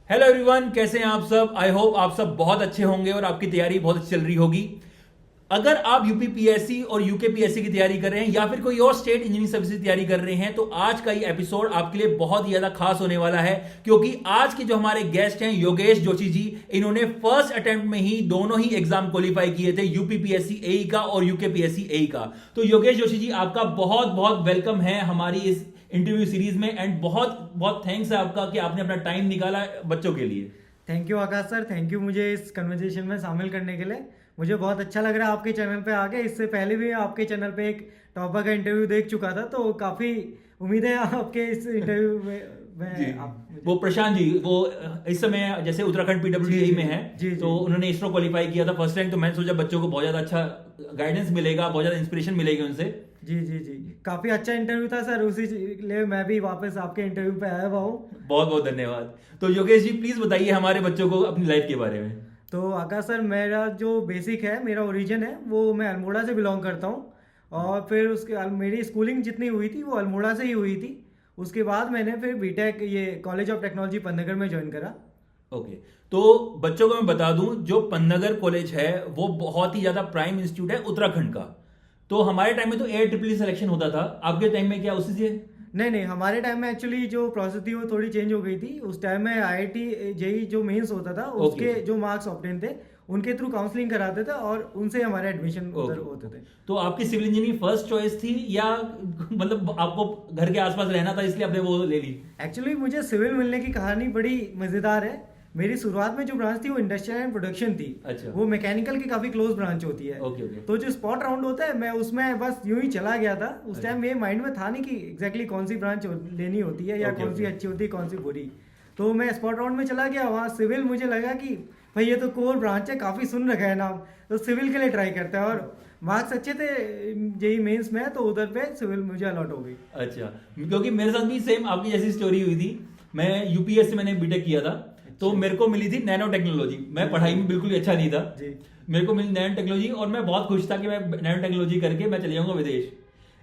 Hello everyone, कैसे हैं आप सब। आई होप आप सब बहुत अच्छे होंगे और आपकी तैयारी बहुत अच्छी चल रही होगी। अगर आप यूपीपीएससी और यूकेपीएससी की तैयारी कर रहे हैं या फिर कोई और स्टेट इंजीनियरिंग सर्विस की तैयारी कर रहे हैं तो आज का ये एपिसोड आपके लिए बहुत ही ज्यादा खास होने वाला है, क्योंकि आज के जो हमारे गेस्ट हैं योगेश जोशी जी, इन्होंने फर्स्ट अटेम्प्ट में ही दोनों ही एग्जाम क्वालिफाई किए थे, यूपीपीएससी एई का और यूकेपीएससी एई का। तो योगेश जोशी जी, आपका बहुत बहुत वेलकम है हमारी इस इंटरव्यू सीरीज में एंड बहुत बहुत थैंक्स है आपका कि आपने अपना टाइम निकाला बच्चों के लिए। Thank you Akash sir, thank you मुझे इस कन्वर्सेशन में शामिल करने के लिए। मुझे बहुत अच्छा लग रहा है आपके चैनल पे आके। इससे पहले भी आपके चैनल पे एक टॉपर का इंटरव्यू देख चुका था, तो काफ़ी उम्मीद है आपके इस इंटरव्यू में वो प्रशांत जी, वो इस समय जैसे उत्तराखंड पीडब्ल्यूडी में है, तो उन्होंने इसरो क्वालिफाई किया था फर्स्ट टाइम। तो मैंने सोचा बच्चों को बहुत ज्यादा अच्छा गाइडेंस मिलेगा, बहुत ज्यादा इंस्पिरेशन मिलेगी उनसे। जी जी जी, काफ़ी अच्छा इंटरव्यू था सर, उसी लिए मैं भी वापस आपके इंटरव्यू पे आया हुआ हूँ। बहुत बहुत धन्यवाद। तो योगेश जी, प्लीज बताइए हमारे बच्चों को अपनी लाइफ के बारे में। तो आकाश सर, मेरा जो बेसिक है, मेरा ओरिजिन है वो मैं अल्मोड़ा से बिलोंग करता हूँ। और फिर उसके मेरी स्कूलिंग जितनी हुई थी वो अल्मोड़ा से ही हुई थी। उसके बाद मैंने फिर बीटेक ये कॉलेज ऑफ टेक्नोलॉजी पन्नगर में ज्वाइन करा। ओके, तो बच्चों को मैं बता दूं, जो पन्नगर कॉलेज है वो बहुत ही ज्यादा प्राइम इंस्टीट्यूट है उत्तराखंड का। तो हमारे टाइम में तो AIEEE सिलेक्शन होता था, आपके टाइम में क्या उसी से? नहीं नहीं, हमारे टाइम में एक्चुअली जो प्रोसेस थी वो थोड़ी चेंज हो गई थी। उस टाइम में IIT जेई जो मेंस होता था उसके जो मार्क्स ऑब्टेन थे उनके थ्रू काउंसलिंग कराते थे और उनसे हमारे एडमिशन उधर होते थे। तो आपकी सिविल इंजीनियरिंग फर्स्ट चॉइस थी या मतलब आपको घर के आसपास रहना था इसलिए आपने वो ले ली? एक्चुअली मुझे सिविल मिलने की कहानी बड़ी मजेदार है। मेरी शुरुआत में जो ब्रांच थी वो इंडस्ट्रियल एंड प्रोडक्शन थी। अच्छा। वो मैकेनिकल की काफी क्लोज ब्रांच होती है। Okay okay. तो जो स्पॉट राउंड होता है मैं उसमें बस यूं ही चला गया था। उस टाइम मेरे माइंड में था नहीं कि एग्जैक्टली कौन सी ब्रांच लेनी होती है या कौन सी अच्छी होती है कौन सी बुरी। तो मैं स्पॉट राउंड में चला गया, वहाँ सिविल मुझे लगा कि भाई ये तो कोर ब्रांच है, काफ़ी सुन रखा है नाम, तो सिविल के लिए ट्राई करते हैं। और मार्क्स अच्छे थे जेई मेंस में, तो उधर पे सिविल मुझे अलॉट हो गई। अच्छा, क्योंकि मेरे साथ भी सेम आपकी जैसी स्टोरी हुई थी। मैं यूपीएस से मैंने बीटेक किया था, तो मेरे को मिली थी नैनो टेक्नोलॉजी। मैं पढ़ाई में बिल्कुल अच्छा नहीं था जी। मेरे को मिली नैनो टेक्नोलॉजी और मैं बहुत खुश था कि मैं नैनो टेक्नोलॉजी करके मैं चले जाऊंगा विदेश।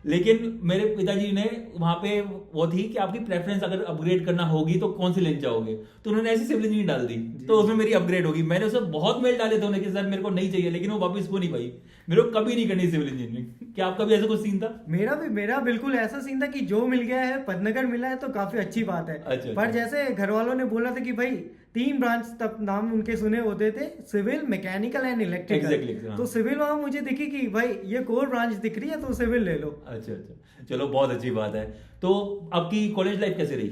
लेकिन मेरे पिताजी ने वहां पे वो थी कि आपकी प्रेफरेंस अगर अपग्रेड करना होगी तो कौन सी लेन जाओगे, तो उन्होंने ऐसी सिविल इंजीनियरिंग डाल दी। तो उसमें मेरी अपग्रेड होगी। मैंने उसमें बहुत मेल डाले थे उन्हें कि सर मेरे को नहीं चाहिए, लेकिन वो वापस हो नहीं पाई। मेरे को कभी नहीं करनी सिविल इंजीनियरिंग। क्या आपका भी ऐसा कुछ सीन था? मेरा बिल्कुल ऐसा सीन था कि जो मिल गया है, पदनगर मिला है तो काफी अच्छी बात है। अच्छा, पर जैसे घर वालों ने बोला था कि भाई 3 ब्रांच तब नाम उनके सुने होते थे, civil, mechanical and electrical. Exactly, तो सिविल वहां मुझे दिखी कि भाई ये कोर ब्रांच दिख रही है तो सिविल ले लो। अच्छा अच्छा, चलो बहुत अच्छी बात है। तो आपकी कॉलेज लाइफ कैसे रही?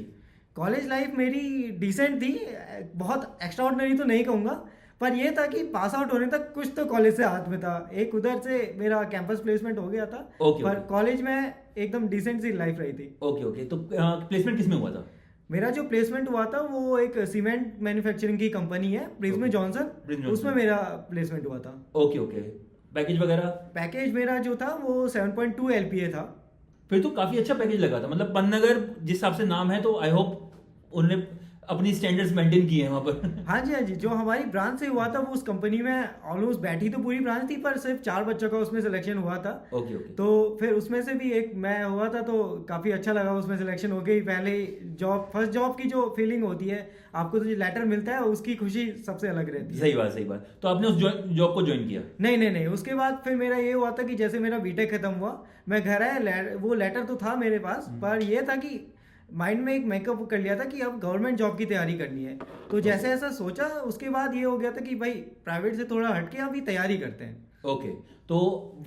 कॉलेज लाइफ मेरी डिसेंट थी। बहुत एक्स्ट्राऑर्डिनरी तो नहीं कहूँगा, पर ये था कि पास आउट होने तक कुछ तो कॉलेज से हाथ में था। एक उधर से मेरा कैंपस प्लेसमेंट हो गया था। पर कॉलेज में एकदम डिसेंट सी लाइफ रही थी। Okay okay. तो प्लेसमेंट किस में हुआ था? मेरा जो प्लेसमेंट हुआ था वो एक सीमेंट मैन्युफैक्चरिंग की कंपनी है, प्रिज्म जॉनसन, उसमें मेरा प्लेसमेंट हुआ था। Okay okay. पैकेज वगैरह? पैकेज मेरा जो था वो 7.2 LPA था। फिर तो काफी अच्छा पैकेज लगा था। मतलब पन्नगर जिस हिसाब से नाम है, तो आई होप उन्होंने अपनी स्टैंडर्ड्स मेंटेन किए हैं वहां पर। हाँ जी हाँ जी, जो हमारी ब्रांच से हुआ था वो उस कंपनी में ऑलमोस्ट बैठी तो पूरी ब्रांच थी, पर सिर्फ 4 बच्चों का उसमें सिलेक्शन हुआ था। Okay okay. तो फिर उसमें से भी एक मैं हुआ था, तो काफ़ी अच्छा लगा। उसमें सिलेक्शन हो गई। पहले जॉब, फर्स्ट जॉब की जो फीलिंग होती है, आपको तो जो लेटर मिलता है उसकी खुशी सबसे अलग रहती है। सही बात सही बात। तो आपने उस जॉब को ज्वाइन किया? नहीं नहीं नहीं, उसके बाद फिर मेरा ये हुआ था कि जैसे मेरा बीटेक खत्म हुआ, मैं घर आया, वो लेटर तो था मेरे पास, पर ये था कि माइंड में एक मेकअप कर लिया था कि अब गवर्नमेंट जॉब की तैयारी करनी है। तो जैसे ऐसा सोचा, उसके बाद ये हो गया था कि भाई प्राइवेट से थोड़ा हटके अभी तैयारी करते हैं। ओके। तो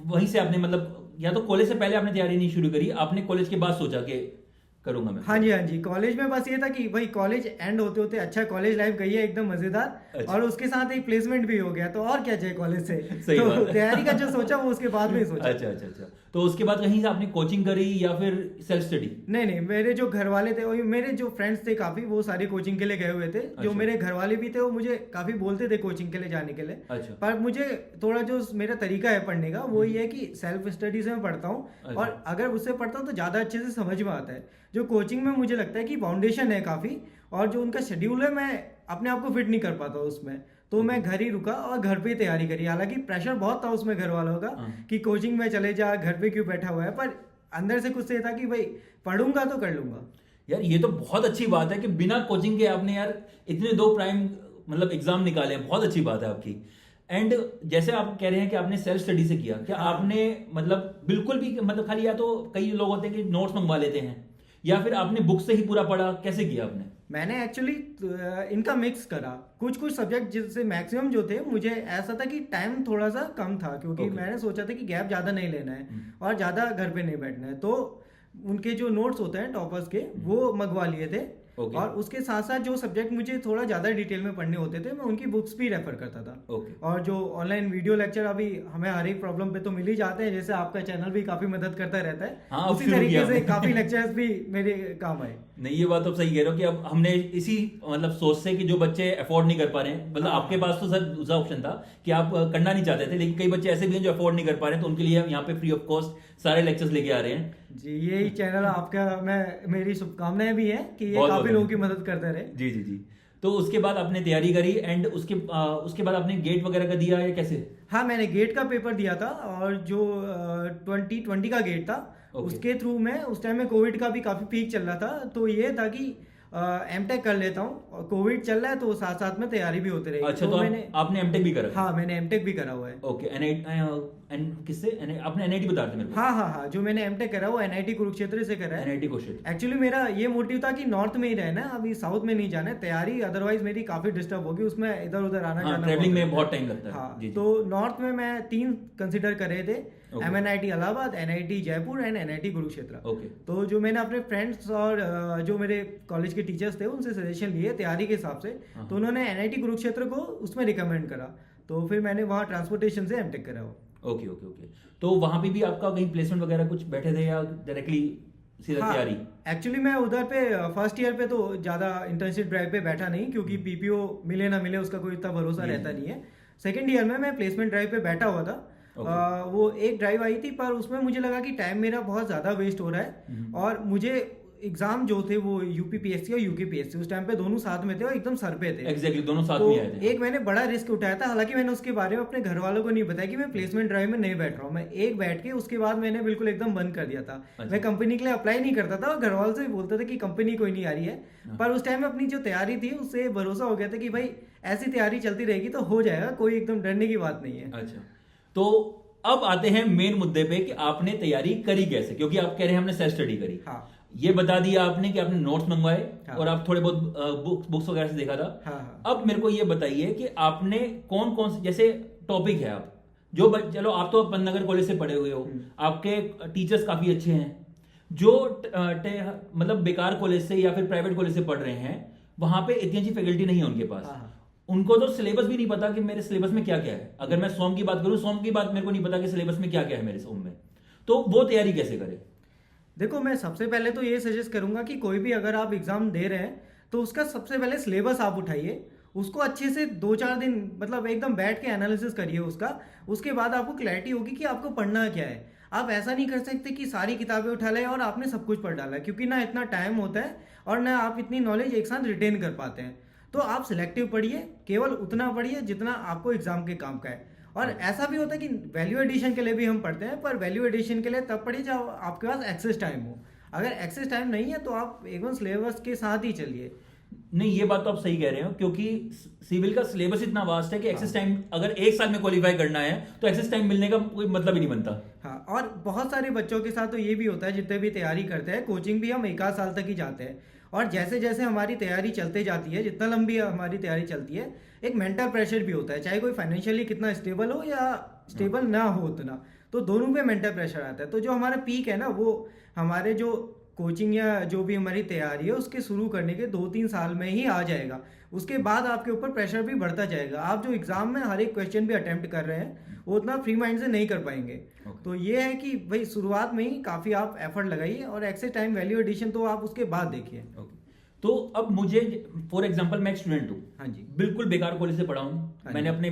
वहीं से आपने मतलब, या तो कॉलेज से पहले आपने तैयारी नहीं शुरू करी, आपने कॉलेज के बाद सोचा कि करूंगा मैं? हाँ जी, कॉलेज में बस ये था कि भाई कॉलेज एंड होते होते अच्छा कॉलेज लाइफ गई है एकदम मजेदार। अच्छा। और उसके साथ एक प्लेसमेंट भी हो गया, तो और क्या चाहिए कॉलेज से। सही तो बात है। तैयारी का जो सोचा वो उसके बाद में ही सोचा। अच्छा अच्छा अच्छा। तो उसके बाद कहीं से आपने कोचिंग करी या फिर सेल्फ स्टडी? नहीं नहीं, मेरे जो घर वाले थे और मेरे जो फ्रेंड्स थे काफी, वो सारे कोचिंग के लिए गए हुए थे। जो मेरे घर वाले भी थे वो मुझे काफी बोलते थे कोचिंग के लिए जाने के लिए। अच्छा। पर मुझे थोड़ा जो मेरा तरीका है पढ़ने का वो ये है कि सेल्फ स्टडी से मैं पढ़ता हूँ। अच्छा। और अगर उससे पढ़ता हूँ तो ज्यादा अच्छे से समझ में आता है। जो कोचिंग में मुझे लगता है कि फाउंडेशन है काफी, और जो उनका शेड्यूल है मैं अपने आप को फिट नहीं कर पाता उसमें। तो मैं घर ही रुका और घर पे तैयारी करी। हालांकि प्रेशर बहुत था उसमें घर वालों का कि कोचिंग में चले जा, घर पे क्यों बैठा हुआ है, पर अंदर से कुछ से था कि भाई पढ़ूंगा तो कर लूंगा। यार ये तो बहुत अच्छी बात है कि बिना कोचिंग के आपने यार इतने 2 प्राइम मतलब एग्जाम निकाले हैं, बहुत अच्छी बात है आपकी। एंड जैसे आप कह रहे हैं कि आपने सेल्फ स्टडी से किया, क्या आपने मतलब बिल्कुल भी मतलब खाली, या तो कई लोग होते हैं कि नोट्स मंगवा लेते हैं, या फिर आपने बुक से ही पूरा पढ़ा, कैसे किया आपने? मैंने एक्चुअली इनका मिक्स करा। कुछ कुछ सब्जेक्ट जिससे मैक्सिमम जो थे, मुझे ऐसा था कि टाइम थोड़ा सा कम था, क्योंकि मैंने सोचा था कि गैप ज़्यादा नहीं लेना है और ज़्यादा घर पे नहीं बैठना है, तो उनके जो नोट्स होते हैं टॉपर्स के वो मंगवा लिए थे। और उसके साथ साथ जो सब्जेक्ट मुझे थोड़ा ज़्यादा डिटेल में पढ़ने होते थे, मैं उनकी बुक्स भी रेफर करता था। और जो ऑनलाइन वीडियो लेक्चर अभी हमें हर एक प्रॉब्लम पे तो मिल ही जाते हैं, जैसे आपका चैनल भी काफ़ी मदद करता रहता है, हाँ, उसी तरीके से काफ़ी लेक्चर्स भी मेरे काम आए। नहीं, ये बात तो सही कह रहे हो कि अब हमने इसी मतलब सोच से कि जो बच्चे अफोर्ड नहीं कर पा रहे हैं, मतलब आपके पास तो सर दूसरा ऑप्शन था कि आप करना नहीं चाहते थे, लेकिन कई बच्चे ऐसे भी हैं जो अफोर्ड नहीं कर पा रहे हैं, तो उनके लिए हम यहाँ पे फ्री ऑफ कॉस्ट सारे लेक्चर्स लेके आ रहे हैं। जी, यही चैनल आपका, मेरी शुभकामनाएं भी है कि ये काफी लोगों की मदद करते रहे। जी जी जी। तो उसके बाद आपने तैयारी करी एंड उसके बाद आपने गेट वगैरह का दिया या कैसे? हाँ, मैंने गेट का पेपर दिया था, और जो 2020 का गेट था उसके थ्रू मैं, उस टाइम में कोविड का भी काफी पीक चल रहा था, तो ये था कि एमटेक कर लेता हूँ, और कोविड चल रहा है तो साथ साथ में तैयारी भी होती रहेगी। अच्छा, तो आपने एमटेक भी करा? हाँ, मैंने एमटेक भी करा हुआ है। ओके, किससे? आपने एनआईटी बता रहे थे मेरे को? हाँ, जो मैंने एमटेक करा वो एनआईटी कुरुक्षेत्र से करा है। एनआईटी कुरुक्षेत्र। एक्चुअली मेरा ये मोटिव था कि नॉर्थ में ही रहना है, अभी साउथ में नहीं जाना है। तैयारी अदरवाइज मेरी काफी डिस्टर्ब होगी, उसमें इधर उधर आना जाना, ट्रैवलिंग में बहुत टाइम लगता है। हाँ, तो नॉर्थ में मैं 3 कंसिडर करे थे, MNIT Allahabad, NIT Jaipur and NIT Kurukshetra. तो जो मैंने अपने फ्रेंड्स और जो मेरे कॉलेज के टीचर्स थे उनसे सजेशन लिए तैयारी के हिसाब से, तो उन्होंने एनआईटी कुरुक्षेत्र को उसमें रिकमेंड करा, तो फिर मैंने वहाँ ट्रांसपोर्टेशन से एमटेक करा। ओके। तो वहां पे भी आपका कहीं प्लेसमेंट वगैरह कुछ बैठे थे या डायरेक्टली सीधा तैयारी? एक्चुअली मैं उधर पे फर्स्ट ईयर पे तो ज्यादा इंटर्नशिप ड्राइव पे बैठा नहीं, क्योंकि पीपीओ मिले ना मिले उसका कोई इतना भरोसा रहता नहीं है। सेकेंड ईयर में मैं प्लेसमेंट ड्राइव पे बैठा हुआ था। वो एक ड्राइव आई थी, पर उसमें मुझे लगा कि टाइम मेरा बहुत ज्यादा वेस्ट हो रहा है, और मुझे एग्जाम जो थे वो यूपीपीएससी और यूकेपीएससी उस टाइम पे दोनों साथ में थे और एकदम सर पे थे। एग्जैक्टली, दोनों साथ में आए थे। एक मैंने बड़ा रिस्क उठाया था, हालांकि मैंने उसके बारे में अपने घर वालों को नहीं बताया कि मैं प्लेसमेंट ड्राइव में नहीं बैठ रहा हूँ। मैं एक बैठ के उसके बाद मैंने बिल्कुल एकदम बंद कर दिया था। मैं कंपनी के लिए अप्लाई नहीं करता था, और घर वालों से बोलता था कि कंपनी कोई नहीं आ रही है, पर उस टाइम में अपनी जो तैयारी थी उससे भरोसा हो गया था कि भाई ऐसी तैयारी चलती रहेगी तो हो जाएगा, कोई एकदम डरने की बात नहीं है। अच्छा, तो अब आते हैं मेन मुद्दे पे कि आपने तैयारी करी कैसे, क्योंकि आप कह रहे हैं हमने सेल्फ स्टडी करी। हाँ, ये बता दिया आपने कि आपने नोट्स मंगवाए। हाँ। और आप थोड़े बहुत बुक्स वगैरह से देखा था। हाँ। अब मेरे को ये बताइए कि आपने कौन कौन से जैसे टॉपिक है, आप जो चलो आप तो पन्नागर कॉलेज से पढ़े हुए हो, आपके टीचर्स काफी अच्छे हैं। जो मतलब बेकार कॉलेज से या फिर प्राइवेट कॉलेज से पढ़ रहे हैं, वहां पे इतनी अच्छी फैकल्टी नहीं है उनके पास। हाँ। उनको तो सिलेबस भी नहीं पता कि मेरे सिलेबस में क्या क्या है। अगर मैं सोम की बात करूं, सोम की बात मेरे को नहीं पता कि सिलेबस में क्या क्या है मेरे सोम में, तो वो तैयारी कैसे करें? देखो, मैं सबसे पहले तो ये सजेस्ट करूंगा कि कोई भी अगर आप एग्जाम दे रहे हैं तो उसका सबसे पहले सिलेबस आप उठाइए, उसको अच्छे से 2-4 दिन मतलब एकदम बैठ के एनालिसिस करिए उसका। उसके बाद आपको क्लैरिटी होगी कि आपको पढ़ना क्या है। आप ऐसा नहीं कर सकते कि सारी किताबें उठा लें और आपने सब कुछ पढ़ डाला, क्योंकि ना इतना टाइम होता है और ना आप इतनी नॉलेज एक साथ रिटेन कर पाते हैं। तो आप सिलेक्टिव पढ़िए, केवल उतना पढ़िए जितना आपको एग्जाम के काम का है। और ऐसा भी होता है कि वैल्यू एडिशन के लिए भी हम पढ़ते हैं, पर वैल्यू एडिशन के लिए तब पढ़िए जब आपके पास एक्सेस टाइम हो। अगर एक्सेस टाइम नहीं है तो आप एकदम सिलेबस के साथ ही चलिए। नहीं, ये बात तो आप सही कह रहे हो, क्योंकि सिविल का सिलेबस इतना वास्ट है कि एक्सेस टाइम अगर 1 साल में क्वालिफाई करना है तो एक्सेस टाइम मिलने का कोई मतलब ही नहीं बनता। हाँ, और बहुत सारे बच्चों के साथ तो ये भी होता है, जितने भी तैयारी करते हैं, कोचिंग भी हम 1 साल तक ही जाते हैं, और जैसे जैसे हमारी तैयारी चलते जाती है, जितना लंबी हमारी तैयारी चलती है, एक मेंटल प्रेशर भी होता है। चाहे कोई फाइनेंशियली कितना स्टेबल हो या स्टेबल ना हो उतना, तो दोनों पे मेंटल प्रेशर आता है। तो जो हमारा पीक है ना, वो हमारे जो कोचिंग या जो भी हमारी तैयारी है उसके शुरू करने के 2-3 साल में ही आ जाएगा। उसके बाद आपके ऊपर प्रेशर भी बढ़ता जाएगा। आप जो एग्जाम में हर एक क्वेश्चन भी अटेम्प्ट कर रहे हैं वो उतना फ्री माइंड से नहीं कर पाएंगे। तो ये है कि भाई शुरुआत में ही काफ़ी आप एफर्ट लगाइए, और एक्सेस टाइम वैल्यू एडिशन तो आप उसके बाद देखिए। तो अब मुझे फॉर एग्जांपल मैं एक स्टूडेंट हूँ। हाँ जी। बिल्कुल बेकार कॉलेज से पढ़ा हूँ। हाँ, मैंने अपने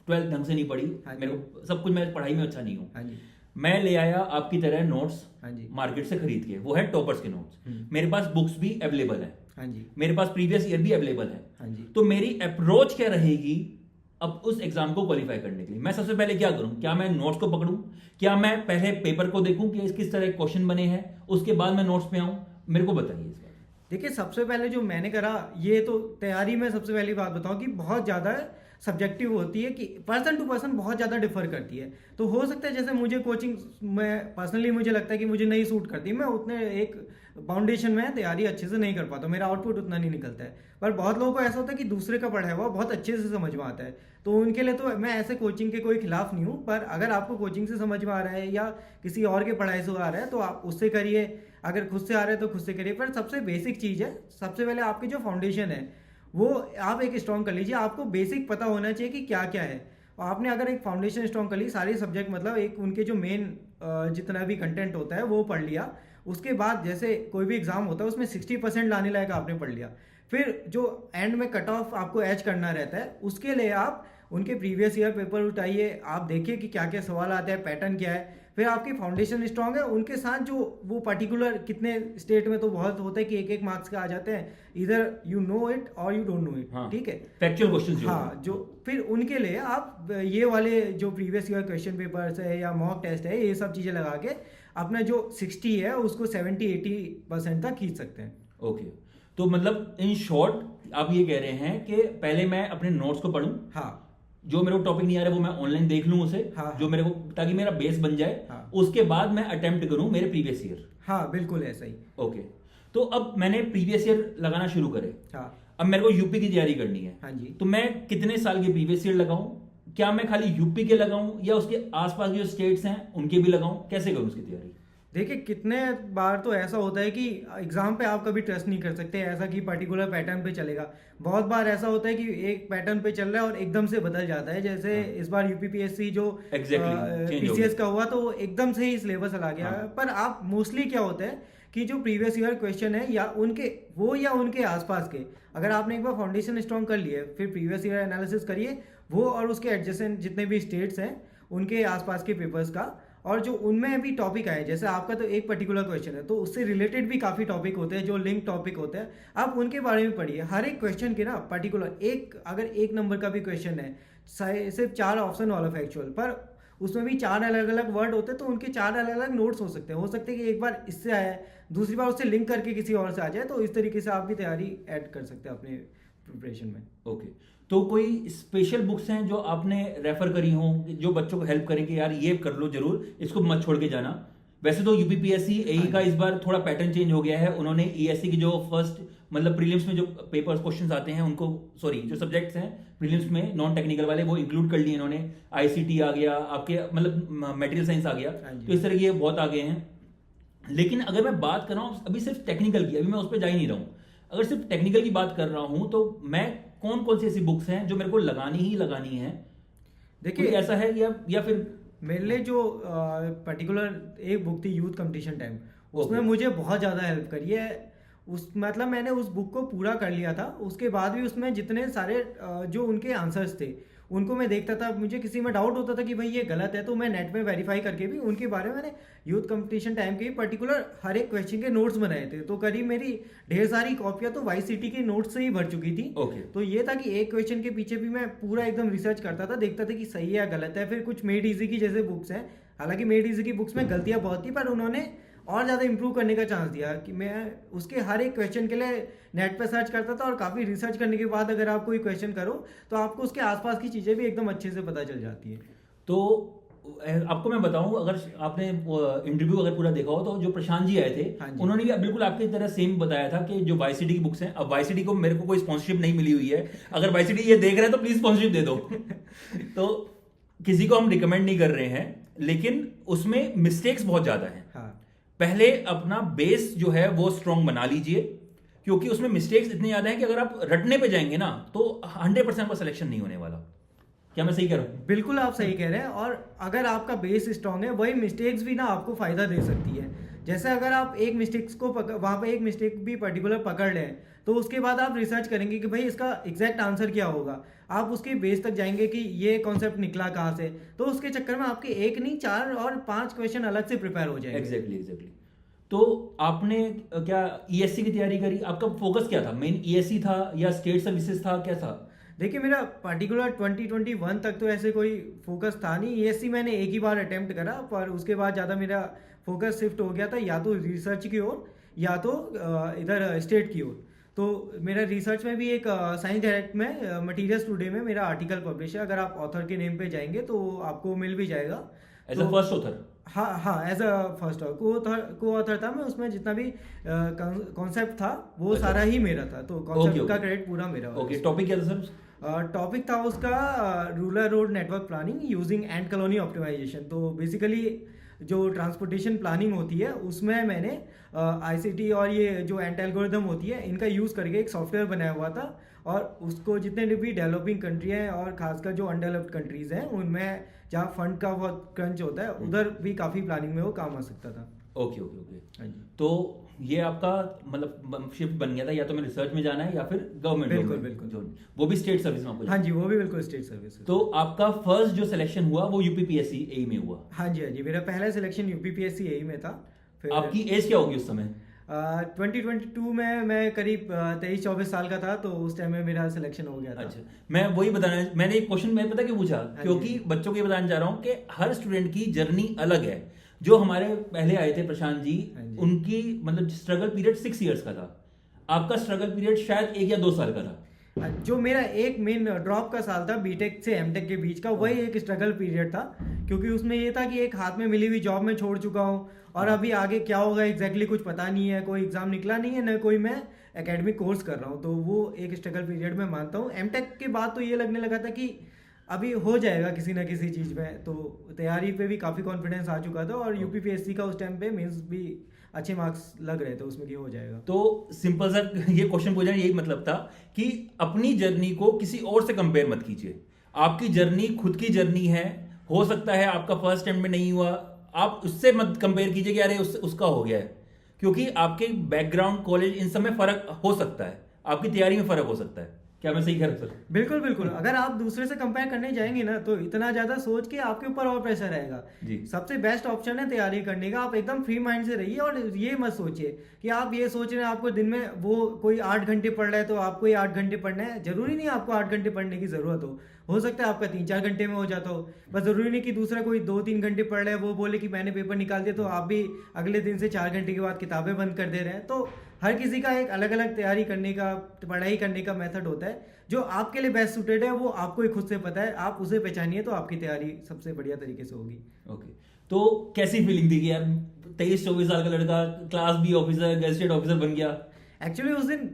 12th ढंग से नहीं पढ़ी। हाँ, मेरे को सब कुछ, मैं पढ़ाई में अच्छा नहीं हूँ। हाँ जी। मैं ले आया आपकी तरह नोट्स। हाँ जी। मार्केट से खरीद के, वो है टॉपर्स के नोट्स। मेरे पास बुक्स भी अवेलेबल है। हाँ जी। मेरे पास प्रीवियस ईयर भी अवेलेबल है। हाँ जी। तो मेरी अप्रोच क्या रहेगी अब उस एग्जाम को क्वालिफाई करने के लिए? मैं सबसे पहले क्या करूं? क्या मैं नोट्स को पकड़ूं? क्या मैं पहले पेपर को देखूं कि किस तरह के क्वेश्चन बने हैं, उसके बाद मैं नोट्स पे आऊं? मेरे को बताइए इस बारे में। देखिए, सबसे पहले जो मैंने करा, ये तो तैयारी में सबसे पहली बात बताऊं कि बहुत ज़्यादा सब्जेक्टिव होती है, कि पर्सन टू पर्सन बहुत ज़्यादा डिफर करती है। तो हो सकता है जैसे मुझे कोचिंग में पर्सनली मुझे लगता है कि मुझे नहीं सूट करती, मैं उतने एक फाउंडेशन में तैयारी अच्छे से नहीं कर पाता, मेरा आउटपुट उतना नहीं निकलता है। पर बहुत लोगों को ऐसा होता है कि दूसरे का पढ़ाया हुआ बहुत अच्छे से समझ में आता है, तो उनके लिए तो मैं ऐसे कोचिंग के कोई खिलाफ नहीं हूँ। पर अगर आपको कोचिंग से समझ में आ रहा है या किसी और के पढ़ाई से आ रहा है तो आप उससे करिए, अगर खुद से आ रहा है तो खुद से करिए। पर सबसे बेसिक चीज़ है, सबसे पहले आपकी जो फाउंडेशन है वो आप एक स्ट्रॉन्ग कर लीजिए। आपको बेसिक पता होना चाहिए कि क्या क्या है। आपने अगर एक फाउंडेशन स्ट्रॉन्ग कर ली, सारे सब्जेक्ट मतलब एक उनके जो मेन जितना भी कंटेंट होता है वो पढ़ लिया, उसके बाद जैसे कोई भी एग्जाम होता है उसमें 60% लाने लायक आपने पढ़ लिया, फिर जो एंड में कट ऑफ आपको एच करना रहता है, उसके लिए आप उनके प्रीवियस ईयर पेपर उठाइए, आप देखिए कि क्या क्या सवाल आते हैं, पैटर्न क्या है। फिर आपकी फाउंडेशन स्ट्रांग है, उनके साथ जो वो पर्टिकुलर कितने स्टेट में तो बहुत होता है कि एक एक मार्क्स का आ जाते हैं, इधर यू नो इट और यू डोंट नो इट। ठीक है, फैक्चुअल क्वेश्चंस हाँ, जो फिर उनके लिए आप ये वाले जो प्रीवियस ईयर क्वेश्चन पेपर्स है या मॉक टेस्ट है, ये सब चीज़ें लगा के अपना जो 60 है उसको 70-80% तक खींच सकते हैं। ओके, तो मतलब इन शॉर्ट आप ये कह रहे हैं कि पहले मैं अपने नोट्स को पढूं, हाँ, जो मेरे को टॉपिक नहीं आ रहा वो मैं ऑनलाइन देख लूं उसे, हाँ, जो मेरे को, ताकि मेरा बेस बन जाए, हाँ, उसके बाद मैं अटेम्प्ट करूं मेरे प्रीवियस ईयर। हाँ, बिल्कुल ऐसा ही। ओके, तो अब मैंने प्रीवियस ईयर लगाना शुरू करे, हाँ, अब मेरे को यूपी की तैयारी करनी है। हाँ जी। तो मैं कितने साल के प्रीवियस ईयर लगाऊं? क्या मैं खाली यूपी के लगाऊं या उसके आसपास जो स्टेट्स हैं उनके भी लगाऊं? कैसे करूं उसकी तैयारी? देखिए, कितने बार तो ऐसा होता है कि एग्जाम पे आप कभी ट्रस्ट नहीं कर सकते ऐसा कि पर्टिकुलर पैटर्न पे चलेगा। बहुत बार ऐसा होता है कि एक पैटर्न पे चल रहा है और एकदम से बदल जाता है, जैसे इस बार यूपीपीएससी जो पीसीएस का हुआ तो एकदम से ही सिलेबस आ गया। पर आप मोस्टली क्या होता है कि जो प्रीवियस ईयर क्वेश्चन है या उनके आसपास के, अगर आपने एक बार फाउंडेशन स्ट्रॉन्ग कर लिए, फिर प्रीवियस ईयर एनालिसिस करिए वो और उसके एडजेसेंट जितने भी स्टेट्स हैं उनके आसपास के पेपर्स का, और जो उनमें भी टॉपिक आए, जैसे आपका तो एक पर्टिकुलर क्वेश्चन है तो उससे रिलेटेड भी काफ़ी टॉपिक होते हैं जो लिंक टॉपिक होते हैं, आप उनके बारे में पढ़िए। हर एक क्वेश्चन के ना पर्टिकुलर अगर एक नंबर का भी क्वेश्चन है, सिर्फ 4 ऑप्शन वाला फैक्चुअल, पर उसमें भी 4 अलग अलग वर्ड होते हैं तो उनके 4 अलग अलग नोट्स हो सकते हैं कि एक बार इससे आया है, दूसरी बार उससे लिंक करके किसी और से आ जाए, तो इस तरीके से आप भी तैयारी ऐड कर सकते हैं अपने प्रिपरेशन में। ओके, तो कोई स्पेशल बुक्स हैं जो आपने रेफर करी हो जो बच्चों को हेल्प करें कि यार ये कर लो जरूर, इसको मत छोड़ के जाना? वैसे तो यूपीपीएससी एई का इस बार थोड़ा पैटर्न चेंज हो गया है, उन्होंने ईएससी की जो फर्स्ट मतलब प्रीलिम्स में जो पेपर्स क्वेश्चंस आते हैं उनको, जो सब्जेक्ट्स हैं प्रीलिम्स में नॉन टेक्निकल वाले वो इंक्लूड कर लिए इन्होंने। आईसीटी आ गया आपके, मतलब मटेरियल साइंस आ गया, तो इस तरह के बहुत आ गए हैं। लेकिन अगर मैं बात कर रहा हूँ अभी सिर्फ टेक्निकल की, अभी मैं उस पर जा ही नहीं रहा हूँ, अगर सिर्फ टेक्निकल की बात कर रहा हूँ तो मैं कौन कौन सी ऐसी बुक्स हैं जो मेरे को लगानी है? देखिए ऐसा है या फिर मेरे लिए जो पर्टिकुलर एक बुक थी यूथ कंपटीशन टाइम, उसमें मुझे बहुत ज़्यादा हेल्प करी है। मतलब मैंने उस बुक को पूरा कर लिया था, उसके बाद भी उसमें जितने सारे जो उनके आंसर्स थे उनको मैं देखता था, मुझे किसी में डाउट होता था कि भाई ये गलत है तो मैं नेट में वेरीफाई करके भी उनके बारे में मैंने यूथ कंपटीशन टाइम के पर्टिकुलर हर एक क्वेश्चन के नोट्स बनाए थे। तो करीब मेरी ढेर सारी कॉपियां तो वाईसीटी के नोट्स से ही भर चुकी थी। तो ये था कि एक क्वेश्चन के पीछे भी मैं पूरा एकदम रिसर्च करता था, देखता था कि सही है या गलत है। फिर कुछ मेड इजी की जैसे बुक्स हैं, हालांकि मेड इजी की बुक्स में गलतियां बहुत थी पर उन्होंने और ज़्यादा इंप्रूव करने का चांस दिया कि मैं उसके हर एक क्वेश्चन के लिए नेट पर सर्च करता था, और काफ़ी रिसर्च करने के बाद अगर आप कोई क्वेश्चन करो तो आपको उसके आसपास की चीज़ें भी एकदम अच्छे से पता चल जाती है। तो आपको मैं बताऊं, अगर आपने इंटरव्यू अगर पूरा देखा हो तो जो प्रशांत जी आए थे, उन्होंने भी बिल्कुल आपकी तरह सेम बताया था कि जो वाईसीटी की बुक्स हैं, अब वाईसीटी को मेरे को कोई स्पॉन्सरशिप नहीं मिली हुई है, अगर वाईसीटी ये देख रहे हैं तो प्लीज स्पॉन्सरशिप दे दो। तो किसी को हम रिकमेंड नहीं कर रहे हैं, लेकिन उसमें मिस्टेक्स बहुत ज्यादा हैं। पहले अपना बेस जो है वो स्ट्रॉन्ग बना लीजिए, क्योंकि उसमें मिस्टेक्स इतने ज्यादा हैं कि अगर आप रटने पे जाएंगे ना तो 100% का सिलेक्शन नहीं होने वाला। क्या मैं सही कह रहा हूं? बिल्कुल आप सही कह रहे हैं, और अगर आपका बेस स्ट्रॉन्ग है वही मिस्टेक्स भी ना आपको फायदा दे सकती है। जैसे अगर आप एक मिस्टेक्स को वहां पे एक मिस्टेक भी पर्टिकुलर पकड़ लें तो उसके बाद आप रिसर्च करेंगे कि भाई इसका एग्जैक्ट आंसर क्या होगा, आप उसके बेस तक जाएंगे कि ये कॉन्सेप्ट निकला कहाँ से, तो उसके चक्कर में आपके 1 नहीं 4 और 5 क्वेश्चन अलग से प्रिपेयर हो जाएंगे। एग्जैक्टली। तो आपने क्या ईएससी की तैयारी करी? आपका फोकस क्या था? मेन ईएससी था या स्टेट सर्विसेज था, क्या था? देखिए, मेरा पर्टिकुलर 2021 तक तो ऐसे कोई फोकस था नहीं। ईएससी मैंने एक ही बार अटेम्प्ट करा, पर उसके बाद ज़्यादा मेरा फोकस शिफ्ट हो गया था या तो रिसर्च की ओर या तो इधर स्टेट की ओर। तो मेरा रिसर्च में भी एक साइंस डायरेक्ट में मटीरियल्स टुडे में मेरा आर्टिकल पब्लिश है। अगर आप ऑथर के नेम पे जाएंगे तो आपको मिल भी जाएगा। As a first author? हाँ, as a first co author था मैं। उसमें जितना भी कॉन्सेप्ट था वो सारा ही मेरा था, तो कॉन्सेप्ट का क्रेडिट पूरा मेरा। ओके, टॉपिक क्या था सर? टॉपिक था उसका rural road network planning using and colony optimization. तो बेसिकली जो ट्रांसपोर्टेशन प्लानिंग होती है उसमें मैंने आईसीटी और ये जो एंट एल्गोरिदम होती है इनका यूज़ करके एक सॉफ्टवेयर बनाया हुआ था, और उसको जितने भी डेवलपिंग कंट्री हैं और खासकर जो अनडेवलप्ड कंट्रीज हैं उनमें जहाँ फंड का बहुत क्रंच होता है उधर भी काफ़ी प्लानिंग में वो काम आ सकता था। ओके ओके ओके, हाँ जी। तो ये आपका मतलब शिफ्ट बन गया था, या तो मैं रिसर्च में जाना है या फिर गवर्नमेंट। बिल्कुल जो वो भी स्टेट सर्विस में आपको? हाँ जी, वो भी बिल्कुल स्टेट सर्विस। तो आपका फर्स्ट जो सिलेक्शन हुआ वो यूपीपीएससी एई में हुआ? हाँ जी, मेरा पहला सिलेक्शन यूपीपीएससी एई में था। फिर आपकी एज क्या होगी उस समय? 2022 में मैं करीब 23-24 साल का था, तो उस टाइम में मेरा सिलेक्शन हो गया था। अच्छा, मैं वही बताना, मैंने एक क्वेश्चन मैं पता क्यों पूछा, क्योंकि बच्चों को ये बताना चाह रहा हूँ कि हर स्टूडेंट की जर्नी अलग है। जो हमारे पहले आए थे प्रशांत जी, उनकी मतलब स्ट्रगल पीरियड 6 इयर्स का था, आपका स्ट्रगल पीरियड शायद 1 या 2 साल का था। जो मेरा एक मेन ड्रॉप का साल था बीटेक से एमटेक के बीच का, वही एक स्ट्रगल पीरियड था, क्योंकि उसमें ये था कि एक हाथ में मिली हुई जॉब में छोड़ चुका हूँ और अभी आगे क्या होगा एग्जैक्टली कुछ पता नहीं है, कोई एग्जाम निकला नहीं है, न कोई मैं एकेडमिक कोर्स कर रहा हूँ। तो वो एक स्ट्रगल पीरियड में मानता हूँ। एमटेक के बाद तो ये लगने लगा था कि अभी हो जाएगा किसी ना किसी चीज़ में, तो तैयारी पे भी काफ़ी कॉन्फिडेंस आ चुका था, और यूपीपीएससी का उस टाइम पे मेंस भी अच्छे मार्क्स लग रहे थे उसमें कि हो जाएगा। तो सिंपल सा ये क्वेश्चन पूछना यही मतलब था कि अपनी जर्नी को किसी और से कंपेयर मत कीजिए। आपकी जर्नी खुद की जर्नी है, हो सकता है आपका फर्स्ट टाइम में नहीं हुआ, आप उससे मत कंपेयर कीजिए कि अरे उसका हो गया है, क्योंकि आपके बैकग्राउंड, कॉलेज, इन सब में फर्क हो सकता है, आपकी तैयारी में फर्क हो सकता है। क्या मैं सही कह रहा हूं सर? बिल्कुल। अगर आप दूसरे से कंपेयर करने जाएंगे ना तो इतना ज्यादा सोच के आपके ऊपर और प्रेशर रहेगा जी। सबसे बेस्ट ऑप्शन है तैयारी करने का। आप एकदम फ्री माइंड से रहिए और ये मत सोचिए कि आप ये सोच रहे हैं आपको दिन में वो कोई 8 घंटे पढ़ रहा है तो आपको ही 8 घंटे पढ़ना है। जरूरी नहीं आपको 8 घंटे पढ़ने की जरूरत हो सकता है आपका 3-4 घंटे में हो जाता हो। बस जरूरी नहीं कि दूसरा कोई 2-3 घंटे पढ़ रहा है वो बोले कि मैंने पेपर निकाल दिया तो आप भी अगले दिन से 4 घंटे के बाद किताबें बंद कर दे रहे हैं। तो हर किसी का एक अलग अलग तैयारी करने का, पढ़ाई करने का मेथड होता है। जो आपके लिए बेस्ट सूटेड है वो आपको ही खुद से पता है, आप उसे पहचानिए तो आपकी तैयारी सबसे बढ़िया तरीके से होगी। ओके, तो कैसी फीलिंग थी कि यार 23-24 साल का लड़का class B officer, gazetted officer बन गया? एक्चुअली उस दिन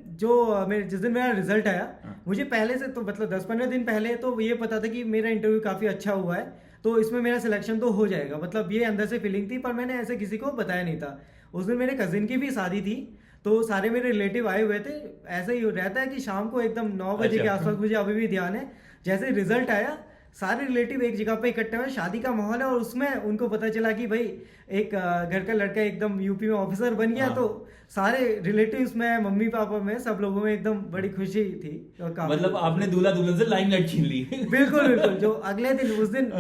जिस दिन मेरा रिजल्ट आया मुझे पहले से तो मतलब 10-15 दिन पहले तो ये पता था कि मेरा इंटरव्यू काफ़ी अच्छा हुआ है, तो इसमें मेरा सिलेक्शन तो हो जाएगा, मतलब ये अंदर से फीलिंग थी। पर मैंने ऐसे किसी को बताया नहीं था। उस दिन मेरे कजिन की भी शादी थी, तो सारे मेरे रिलेटिव आए हुए थे। ऐसे ही रहता है कि शाम को एकदम 9 बजे के आसपास, मुझे अभी भी ध्यान है, जैसे रिजल्ट आया सारे रिलेटिव एक जगह पे इकट्ठे हुए, शादी का माहौल है, और उसमें उनको पता चला कि भाई एक घर का लड़का एकदम यूपी में ऑफिसर बन गया। तो सारे रिलेटिव्स में, मम्मी पापा में, सब लोगों में एकदम बड़ी खुशी थी। मतलब आपने दूल्हा दुल्हन से लाइमलाइट छीन ली। बिल्कुल। जो अगले दिन उस दिन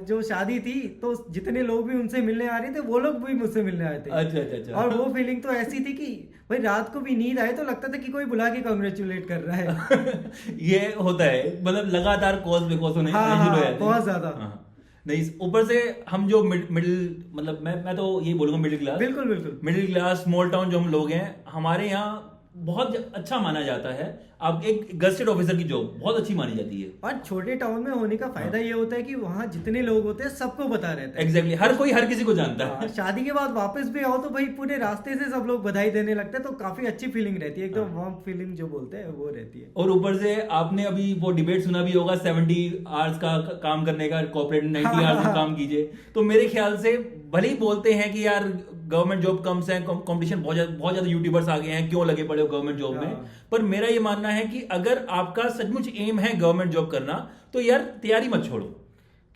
जो शादी थी तो जितने लोग भी उनसे मिलने आ रहे थे वो लोग भी मुझसे मिलने आए थे। अच्छा। और वो फीलिंग तो ऐसी थी कि भाई रात को भी नींद आए तो लगता था कि कोई बुला के कांग्रेचुलेट कर रहा है। ये होता है, मतलब लगातार कॉज बेकॉज होने बहुत ज्यादा। नहीं, ऊपर से हम जो मिडिल, मतलब मैं तो यही बोलूंगा मिडिल क्लास, बिल्कुल मिडिल क्लास स्मॉल टाउन जो हम लोग हैं, हमारे यहाँ बहुत अच्छा माना जाता है। अब एक गेस्टेड ऑफिसर की जॉब बहुत अच्छी मानी जाती है। और छोटे टाउन में होने का फायदा ये होता है कि वहाँ जितने लोग होते हैं सबको पता रहता है। एग्जैक्टली, हर कोई हर किसी को जानता है। शादी के बाद वापस भी आओ तो भाई पूरे रास्ते से सब लोग बधाई देने लगते हैं, तो काफी अच्छी फीलिंग रहती है, एकदम वार्म फीलिंग जो बोलते हैं वो रहती है। और ऊपर से आपने अभी वो डिबेट सुना भी होगा 70 आवर्स का काम करने का, कॉर्पोरेट 90 आवर्स का काम कीजिए। तो मेरे ख्याल से भले ही बोलते हैं कि यार गवर्नमेंट जॉब कम से, कंपटीशन बहुत ज्यादा यूट्यूबर्स आ गए हैं, क्यों लगे पड़े हो गवर्नमेंट जॉब में, पर मेरा ये मानना है कि अगर आपका सचमुच एम है गवर्नमेंट जॉब करना तो यार तैयारी मत छोड़ो,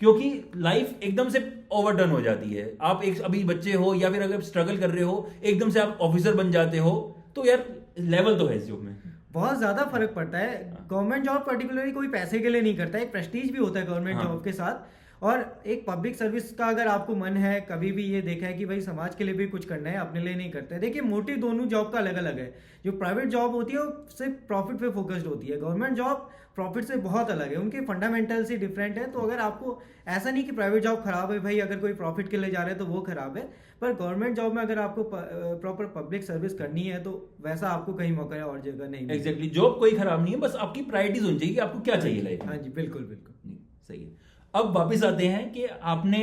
क्योंकि लाइफ एकदम से ओवरटर्न हो जाती है। आप एक अभी बच्चे हो या फिर अगर स्ट्रगल कर रहे हो, एकदम से आप ऑफिसर बन जाते हो, तो यार लेवल तो है इस जॉब में, बहुत ज्यादा फर्क पड़ता है। गवर्नमेंट जॉब पर्टिकुलरली कोई पैसे के लिए नहीं करता है, एक प्रेस्टीज भी होता है गवर्नमेंट जॉब के साथ। और एक पब्लिक सर्विस का अगर आपको मन है, कभी भी ये देखा है कि भाई समाज के लिए भी कुछ करना है, अपने लिए नहीं करते हैं। देखिए मोटिव दोनों जॉब का अलग अलग है। जो प्राइवेट जॉब होती है वो सिर्फ प्रॉफिट पे फोकस्ड होती है, गवर्नमेंट जॉब प्रॉफिट से बहुत अलग है, उनके फंडामेंटल्स ही डिफरेंट है। तो अगर आपको ऐसा नहीं कि प्राइवेट जॉब खराब है भाई, अगर कोई प्रॉफिट के लिए जा रहे हैं तो वो खराब है, पर गवर्नमेंट जॉब में अगर आपको प्रॉपर पब्लिक सर्विस करनी है तो वैसा आपको कहीं मौका और जगह नहीं। एग्जैक्टली, जॉब कोई खराब नहीं है, बस आपकी प्रायोरिटीज होनी चाहिए कि आपको क्या चाहिए लाइफ में। हाँ जी, बिल्कुल बिल्कुल। नहीं, सही है। अब वापस आते हैं कि आपने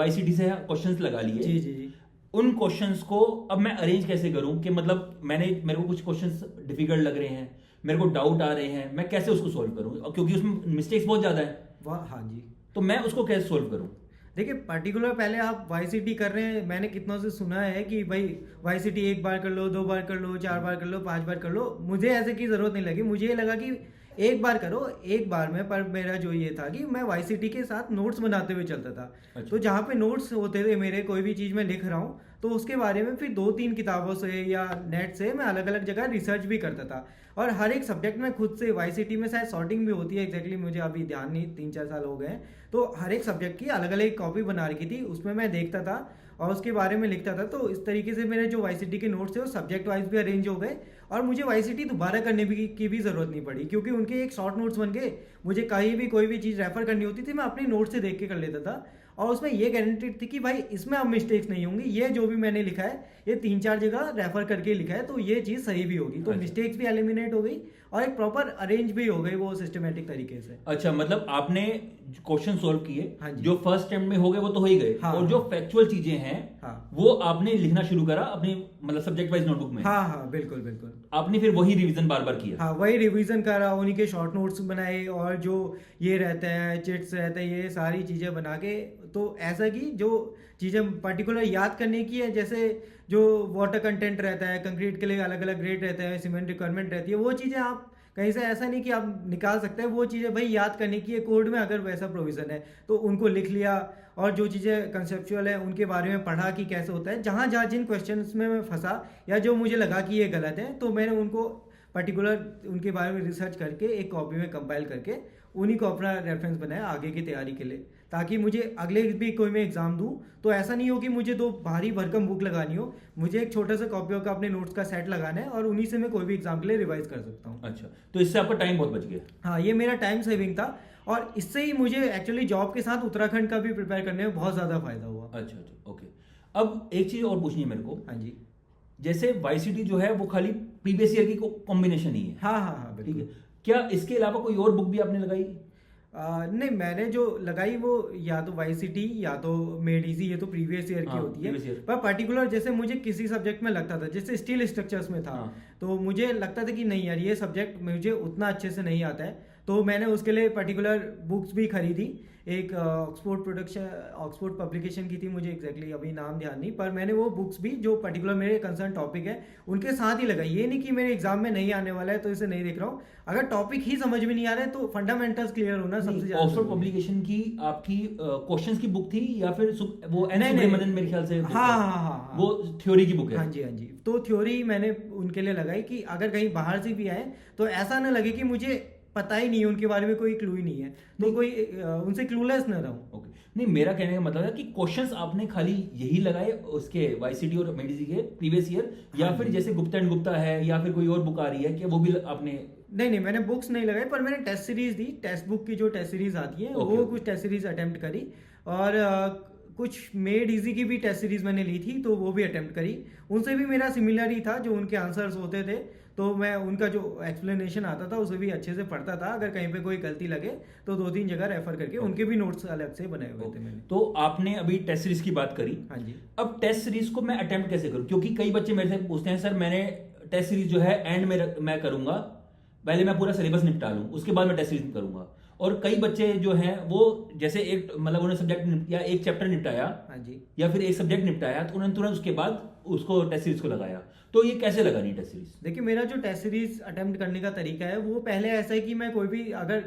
YCT से क्वेश्चंस लगा लिए। जी जी जी। उन क्वेश्चंस को अब मैं अरेंज कैसे करूं कि मतलब मेरे को कुछ क्वेश्चंस डिफिकल्ट लग रहे हैं, मेरे को डाउट आ रहे हैं, मैं कैसे उसको सॉल्व करूं, क्योंकि उसमें मिस्टेक्स बहुत ज्यादा है। वाह, हाँ जी। तो मैं उसको कैसे सॉल्व करूं? देखिए पर्टिकुलर पहले आप YCT कर रहे हैं, मैंने कितनों से सुना है कि भाई YCT 1 बार कर लो, 2 बार कर लो, 4 बार कर लो, 5 बार कर लो। मुझे ऐसे की जरूरत नहीं लगी, मुझे ये लगा कि एक बार करो, एक बार में। पर मेरा जो ये था कि मैं YCT के साथ नोट्स बनाते हुए चलता था। अच्छा। तो जहाँ पे नोट्स होते थे मेरे, कोई भी चीज़ मैं लिख रहा हूँ तो उसके बारे में फिर 2-3 किताबों से या नेट से मैं अलग अलग जगह रिसर्च भी करता था। और हर एक सब्जेक्ट में खुद से, YCT में शायद सॉर्टिंग भी होती है, एग्जैक्टली मुझे अभी ध्यान नहीं, 3-4 साल हो गए हैं। तो हर एक सब्जेक्ट की अलग अलग कॉपी बना रखी थी, उसमें मैं देखता था और उसके बारे में लिखता था। तो इस तरीके से मेरे जो YCT के नोट्स थे वो सब्जेक्ट वाइज भी अरेंज हो गए और मुझे YCT दोबारा करने की भी ज़रूरत नहीं पड़ी, क्योंकि उनके एक शॉर्ट नोट्स बन गए। मुझे कहीं भी कोई भी चीज़ रेफर करनी होती थी मैं अपने नोट से देख के कर लेता था, और उसमें ये गारंटीड थी कि भाई इसमें अब मिस्टेक्स नहीं होंगी, ये जो भी मैंने लिखा है ये 3-4 जगह रेफर करके लिखा है तो ये चीज़ सही भी होगी। तो मिस्टेक्स भी एलिमिनेट हो गई और एक प्रॉपर अरेंज भी हो गई वो सिस्टमेटिक तरीके से। अच्छा, मतलब आपने क्वेश्चन सॉल्व किए, हाँ जी। जो फर्स्ट अटेम्प्ट में हो गए वो तो हो ही गए। हाँ, और जो फैक्चुअल चीजें हैं हाँ, वो आपने लिखना शुरू करा अपनी मतलब सब्जेक्ट वाइज नोटबुक में। हाँ हाँ, बिल्कुल बिल्कुल। आपने फिर वही रिवीजन बार बार किया। हाँ, वही रिवीजन करा, उन्हीं के शॉर्ट नोट्स बनाए और जो ये रहते हैं चिट्स रहते हैं, ये सारी चीज़ें बना के। तो ऐसा कि जो चीज़ें पर्टिकुलर याद करने की है, जैसे जो वाटर कंटेंट रहता है, कंक्रीट के लिए अलग अलग ग्रेड रहता है, सीमेंट रिक्वायरमेंट रहती है, वो चीज़ें आप कहीं से ऐसा नहीं कि आप निकाल सकते हैं, वो चीज़ें भाई याद करने की है। कोड में अगर वैसा प्रोविज़न है तो उनको लिख लिया, और जो चीज़ें कंसेप्चुअल है उनके बारे में पढ़ा कि कैसे होता है। जहाँ जहाँ जिन क्वेश्चंस में मैं फंसा या जो मुझे लगा कि ये गलत है तो मैंने उनको पर्टिकुलर उनके बारे में रिसर्च करके एक कॉपी में कंपाइल करके उन्हीं को अपना रेफरेंस बनाया आगे की तैयारी के लिए, ताकि मुझे अगले भी कोई मैं एग्जाम दूं तो ऐसा नहीं हो कि मुझे 2 भारी भरकम बुक लगानी हो। मुझे एक छोटा सा कॉपियों का अपने नोट्स का सेट लगाना है और उन्हीं से मैं कोई भी एग्जाम के लिए रिवाइज कर सकता हूँ। अच्छा, तो इससे आपका टाइम बहुत बच गया। हाँ, ये मेरा टाइम सेविंग था और इससे ही मुझे एक्चुअली जॉब के साथ उत्तराखंड का भी प्रिपेयर करने में बहुत ज़्यादा फायदा हुआ। अच्छा अच्छा, ओके। अब एक चीज़ और पूछनी है मेरे को। हाँ जी। जैसे YCT जो है वो खाली प्रीवियस ईयर की कॉम्बिनेशन ही है। हाँ हाँ हाँ, ठीक बिल्कुल। है, क्या इसके अलावा कोई और बुक भी आपने लगाई? नहीं, मैंने जो लगाई वो या तो YCT या तो मेड इजी, ये तो प्रीवियस ईयर की हाँ, होती है। previous year। पर पर्टिकुलर जैसे मुझे किसी सब्जेक्ट में लगता था, जैसे स्टील स्ट्रक्चर्स में था, हाँ। तो मुझे लगता था कि नहीं यार ये सब्जेक्ट मुझे उतना अच्छे से नहीं आता है, तो मैंने उसके लिए पर्टिकुलर बुक्स भी खरीदी। एक ऑक्सफोर्ड पब्लिकेशन की थी, मुझे एग्जैक्टली अभी नाम ध्यान नहीं, पर मैंने वो बुक्स भी जो पर्टिकुलर मेरे कंसर्न टॉपिक है उनके साथ ही लगाई। ये नहीं कि मेरे एग्जाम में नहीं आने वाला है तो इसे नहीं देख रहा हूँ, अगर टॉपिक ही समझ में नहीं आ रहा है तो फंडामेंटल्स क्लियर होना सबसे ज्यादा। ऑक्सफोर्ड पब्लिकेशन की आपकी क्वेश्चंस की बुक थी या फिर वो नहीं, सुब्रमण्यन मेरे ख्याल से? हाँ हाँ हाँ, वो थ्योरी की बुक है। हाँ जी हाँ जी। तो थ्योरी मैंने उनके लिए लगाई कि अगर कहीं बाहर से भी आए तो ऐसा ना लगे कि मुझे पता ही नहीं है, उनके बारे में कोई क्लू ही नहीं है, तो कोई उनसे क्लूलेस न रहूं। ओके, नहीं मेरा कहने का मतलब है कि क्वेश्चंस आपने खाली यही लगाए उसके YCT और मेडिजी के प्रीवियस ईयर, या फिर जैसे गुप्ता एंड गुप्ता है या फिर कोई और बुक आ रही है क्या, वो भी आपने? नहीं, मैंने बुक्स नहीं लगाई, पर मैंने टेस्ट सीरीज दी। टेक्स्ट बुक की जो टेस्ट सीरीज आती है वो कुछ टेस्ट सीरीज अटेम्प्ट करी, और कुछ मेड इजी की भी टेस्ट सीरीज मैंने ली थी तो वो भी अटेम्प्ट करी। उनसे भी मेरा सिमिलर ही था, जो उनके आंसर्स होते थे तो मैं उनका जो एक्सप्लेनेशन आता था उसे भी अच्छे से पढ़ता था। अगर कहीं पे कोई गलती लगे तो 2-3 जगह रेफर करके उनके भी नोट्स अलग से बनाए हुए थे मैंने। तो आपने अभी टेस्ट सीरीज की बात करी। हाँ जी। अब टेस्ट सीरीज को मैं अटेम्प्ट कैसे करूं, क्योंकि कई बच्चे मेरे से पूछते हैं सर मैंने टेस्ट सीरीज जो है एंड में मैं करूंगा, पहले मैं पूरा सिलेबस निपटा लूं उसके बाद मैं टेस्ट सीरीज करूंगा। और कई बच्चे जो हैं वो जैसे एक मतलब उन्होंने सब्जेक्ट या एक चैप्टर निपटाया, हाँ जी, या फिर एक सब्जेक्ट निपटाया तो उन्होंने तुरंत उसके बाद उसको टेस्ट सीरीज को लगाया। तो ये कैसे लगानी टेस्ट सीरीज? देखिए, मेरा जो टेस्ट सीरीज अटेम्प्ट करने का तरीका है वो पहले ऐसा है कि मैं कोई भी अगर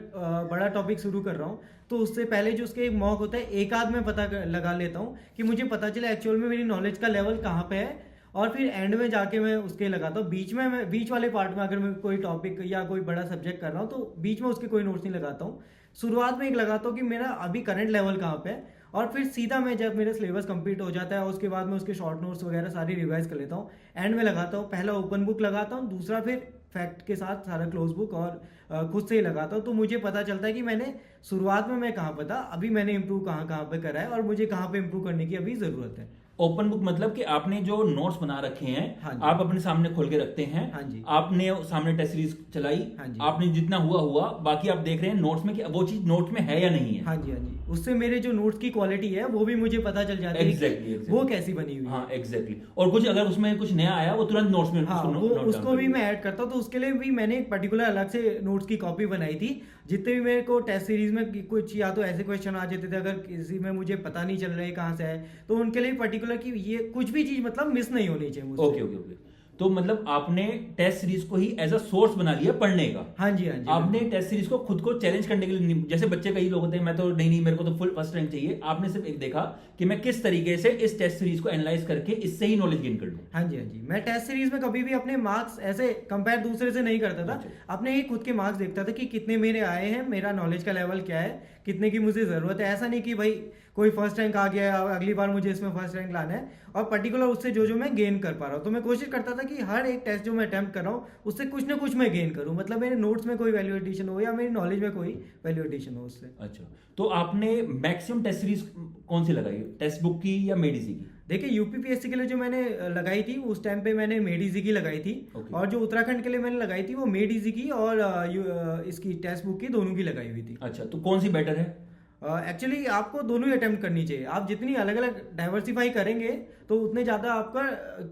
बड़ा टॉपिक शुरू कर रहा हूँ तो उससे पहले जो उसके एक मॉक होता है एक आध में पता लगा लेता हूँ कि मुझे पता चले एक्चुअल में मेरी नॉलेज का लेवल कहाँ पे है और फिर एंड में जाके मैं उसके लगाता हूँ। बीच वाले पार्ट में अगर मैं कोई टॉपिक या कोई बड़ा सब्जेक्ट कर रहा हूँ तो बीच में उसके कोई नोट्स नहीं लगाता हूँ। शुरुआत में एक लगाता हूँ कि मेरा अभी करंट लेवल कहाँ पे है, और फिर सीधा मैं जब मेरा सिलेबस कंप्लीट हो जाता है उसके बाद मैं उसके शॉर्ट नोट्स वगैरह सारी रिवाइज कर लेता हूँ। एंड में लगाता हूँ, पहला ओपन बुक लगाता हूँ, दूसरा फिर फैक्ट के साथ सारा क्लोज बुक और खुद से ही लगाता हूँ। तो मुझे पता चलता है कि मैंने शुरुआत में मैं कहाँ पर था, अभी मैंने इंप्रूव कहाँ कहाँ पे करा है और मुझे कहाँ पे इंप्रूव करने की अभी ज़रूरत है। ओपन बुक मतलब कि आपने जो नोट्स बना रखे हैं, हाँ जी। आप अपने सामने खोल के रखते हैं। हाँ जी। आपने सामने टेस्ट सीरीज चलाई। हाँ जी। आपने जितना हुआ, बाकी आप देख रहे हैं नोट्स में कि वो चीज नोट में है या नहीं है। हाँ जी, हाँ जी। उससे मेरे जो नोट्स की क्वालिटी है वो भी मुझे पता चल जाती है Exactly. वो कैसी बनी हुई है। हाँ एग्जैक्टली। और कुछ अगर उसमें कुछ नया आया वो तुरंत नोट्स में हाँ, वो उसको भी मैं ऐड करता हूँ। तो उसके लिए भी मैंने एक पर्टिकुलर अलग से नोट्स की कॉपी बनाई थी। जितने भी मेरे को टेस्ट सीरीज में कुछ या तो ऐसे क्वेश्चन आ जाते थे, अगर किसी में मुझे पता नहीं चल रहा है कहाँ से है, तो उनके लिए पर्टिकुलर कि ये कुछ भी चीज मतलब मिस नहीं होनी चाहिए मुझसे। ओके। तो मतलब आपने टेस्ट सीरीज को ही एज अ सोर्स बना लिया पढ़ने का। हाँ जी, हाँ जी। आपने टेस्ट सीरीज को खुद को चैलेंज करने के लिए जैसे बच्चे कई लोग होते हैं, मैं तो नहीं मेरे को तो फुल फर्स्ट रैंक चाहिए। आपने सिर्फ एक देखा कि मैं किस तरीके से इस टेस्ट सीरीज को एनालाइज करके इससे ही नॉलेज गेन कर लूं। हाँ जी, हाँ जी। मैं टेस्ट सीरीज में कभी भी अपने मार्क्स ऐसे कंपेयर दूसरे से नहीं करता था। अच्छा। अपने ही खुद के मार्क्स देखता था कि कितने मेरे आए हैं, मेरा नॉलेज का लेवल क्या है, कितने की मुझे जरूरत है। ऐसा नहीं कि भाई कोई फर्स्ट रैंक आ गया अगली बार मुझे इसमें फर्स्ट रैंक लाना है, और पर्टिकुलर उससे जो मैं गेन कर पा रहा हूँ। तो मैं कोशिश करता था कि हर एक टेस्ट जो मैं अटेम्प्ट कर रहा हूँ उससे कुछ ना कुछ मैं गेन करूँ, मतलब मेरे नोट्स में कोई वैल्यू एडिशन हो या मेरी नॉलेज में कोई वैल्यू एडिशन हो उससे। अच्छा, तो आपने मैक्सिमम टेस्ट सीरीज कौन सी लगाई, टेक्स्ट बुक की या मेडिसी की? देखिए यूपीपीएससी के लिए जो मैंने लगाई थी उस टाइम पे मैंने मेड इजी की लगाई थी। Okay. और जो उत्तराखंड के लिए मैंने लगाई थी वो मेड इजी की और इसकी टेक्स्ट बुक की दोनों की लगाई हुई थी। अच्छा, तो कौन सी बेटर है? एक्चुअली आपको दोनों ही अटेम्प्ट करनी चाहिए। आप जितनी अलग अलग डाइवर्सिफाई करेंगे तो उतने ज़्यादा आपका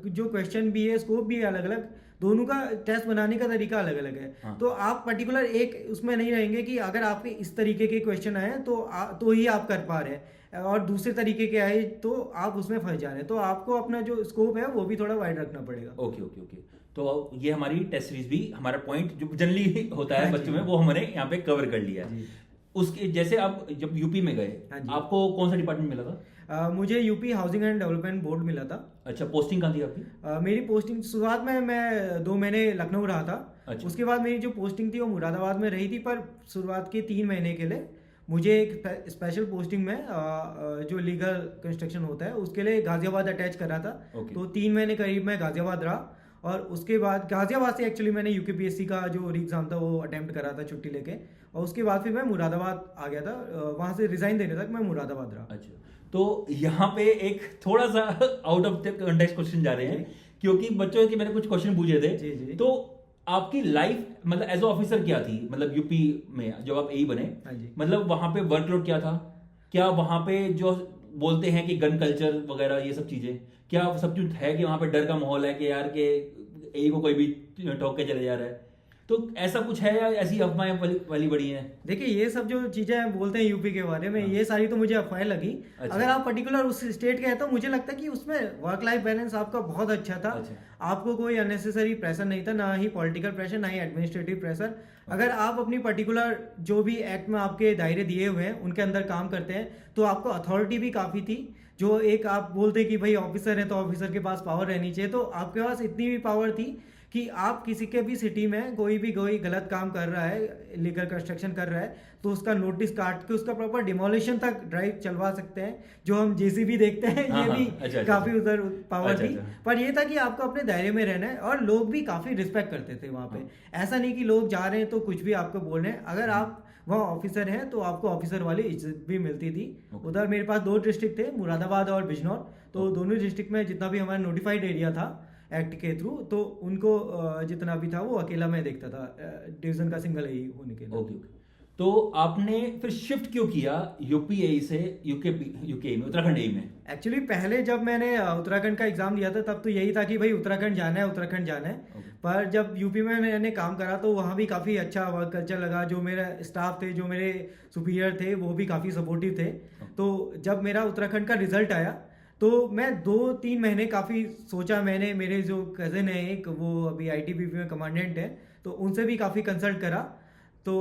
जो क्वेश्चन भी है, स्कोप भी है अलग अलग, दोनों का टेस्ट बनाने का तरीका अलग अलग है। हाँ। तो आप पर्टिकुलर एक उसमें नहीं रहेंगे कि अगर आपके इस तरीके के क्वेश्चन आए तो ही आप कर पा रहे हैं, और दूसरे तरीके के आए तो आप उसमें फंस जा रहे हैं। तो आपको अपना जो स्कोप है वो भी थोड़ा वाइड रखना पड़ेगा। ओके। तो ये हमारी टेस्ट सीरीज भी, हमारा पॉइंट जो जनरली होता है हाँ जी। बच्चों में, वो हमने यहाँ पे कवर कर लिया है। जी। उसके जैसे आप जब यूपी में गए, हाँ जी। आपको कौन सा डिपार्टमेंट मिला था? मुझे UP housing and development board मिला था। अच्छा, पोस्टिंग कहाँ थी आपकी? मेरी पोस्टिंग शुरुआत में मैं 2 महीने लखनऊ रहा था। अच्छा। उसके बाद मेरी जो पोस्टिंग थी वो मुरादाबाद में रही थी, पर शुरुआत के 3 महीने के लिए मुझे एक स्पेशल पोस्टिंग में जो लीगल कंस्ट्रक्शन होता है उसके लिए गाजियाबाद अटैच करा था। Okay. तो 3 महीने करीब मैं गाजियाबाद रहा, और उसके बाद गाजियाबाद से एक्चुअली मैंने यूकेपीएससी का जो एग्जाम था वो अटेम्प्ट करा था छुट्टी लेके, और उसके बाद फिर मैं मुरादाबाद आ गया था। वहां से रिजाइन देने तक मैं मुरादाबाद रहा। अच्छा, तो यहाँ पे एक थोड़ा सा out of the context question जा रहे हैं, क्योंकि बच्चों के मैंने कुछ क्वेश्चन पूछे थे। जी। तो आपकी लाइफ मतलब एज ऑफिसर क्या थी, मतलब यूपी में जब आप एई बने, हाँ जी। मतलब वहां पे वर्कलोड क्या था? क्या वहां पे जो बोलते हैं कि गन कल्चर वगैरह ये सब चीजें, क्या सब कुछ है कि वहां पे डर का माहौल है कि यार के एई को कोई भी ठोक के चले जा रहा है? तो ऐसा कुछ है या ऐसी अफवाहें वाली बड़ी हैं? देखिए ये सब जो चीजें बोलते हैं यूपी के बारे में, ये सारी तो मुझे अफवाहें लगी। अच्छा। अगर आप पर्टिकुलर उस स्टेट के हैं तो मुझे लगता है कि उसमें वर्क लाइफ बैलेंस आपका बहुत अच्छा था। अच्छा। आपको कोई अननेसेसरी प्रेशर नहीं था, ना ही पॉलिटिकल प्रेशर, ना ही एडमिनिस्ट्रेटिव प्रेशर। अगर आप अपनी पर्टिकुलर जो भी एक्ट में आपके दायरे दिए हुए हैं उनके अंदर काम करते हैं तो आपको अथॉरिटी भी काफी थी। जो एक आप बोलते कि भाई ऑफिसर है तो ऑफिसर के पास पावर रहनी चाहिए, तो आपके पास इतनी भी पावर थी कि आप किसी के भी सिटी में कोई गलत काम कर रहा है, लीगल कंस्ट्रक्शन कर रहा है, तो उसका नोटिस काट के उसका प्रॉपर डिमोलिशन तक ड्राइव चलवा सकते हैं। जो हम जेसीबी देखते हैं हाँ, ये भी अच्छा। काफी उधर पावर अच्छा, थी। अच्छा। पर ये था कि आपको अपने दायरे में रहना है, और लोग भी काफी रिस्पेक्ट करते थे वहां पे। ऐसा नहीं कि लोग जा रहे हैं तो कुछ भी आपको बोल रहे हैं। अगर आप वहाँ ऑफिसर हैं तो आपको ऑफिसर वाली इज्जत भी मिलती थी। उधर मेरे पास 2 डिस्ट्रिक्ट थे, मुरादाबाद और बिजनौर। तो दोनों डिस्ट्रिक्ट में जितना भी हमारा नोटिफाइड एरिया था एक्ट के थ्रू, तो उनको जितना भी था वो अकेला मैं देखता था, डिवीजन का सिंगल ही होने के लिए। ओके। तो आपने फिर शिफ्ट क्यों किया यूपीएई से यूके में, उत्तराखंड एई में? एक्चुअली पहले जब मैंने उत्तराखंड का एग्जाम दिया था तब तो यही था कि भाई उत्तराखंड जाना है। पर जब यूपी में मैंने काम करा तो वहाँ भी काफ़ी अच्छा वर्क कल्चर लगा। जो मेरा स्टाफ थे, जो मेरे सुपीरियर थे, वो भी काफ़ी सपोर्टिव थे। तो जब मेरा उत्तराखंड का रिजल्ट आया तो मैं 2-3 महीने काफ़ी सोचा मैंने। मेरे जो कज़न है एक, वो अभी आईटीबीपी में कमांडेंट है, तो उनसे भी काफ़ी कंसल्ट करा। तो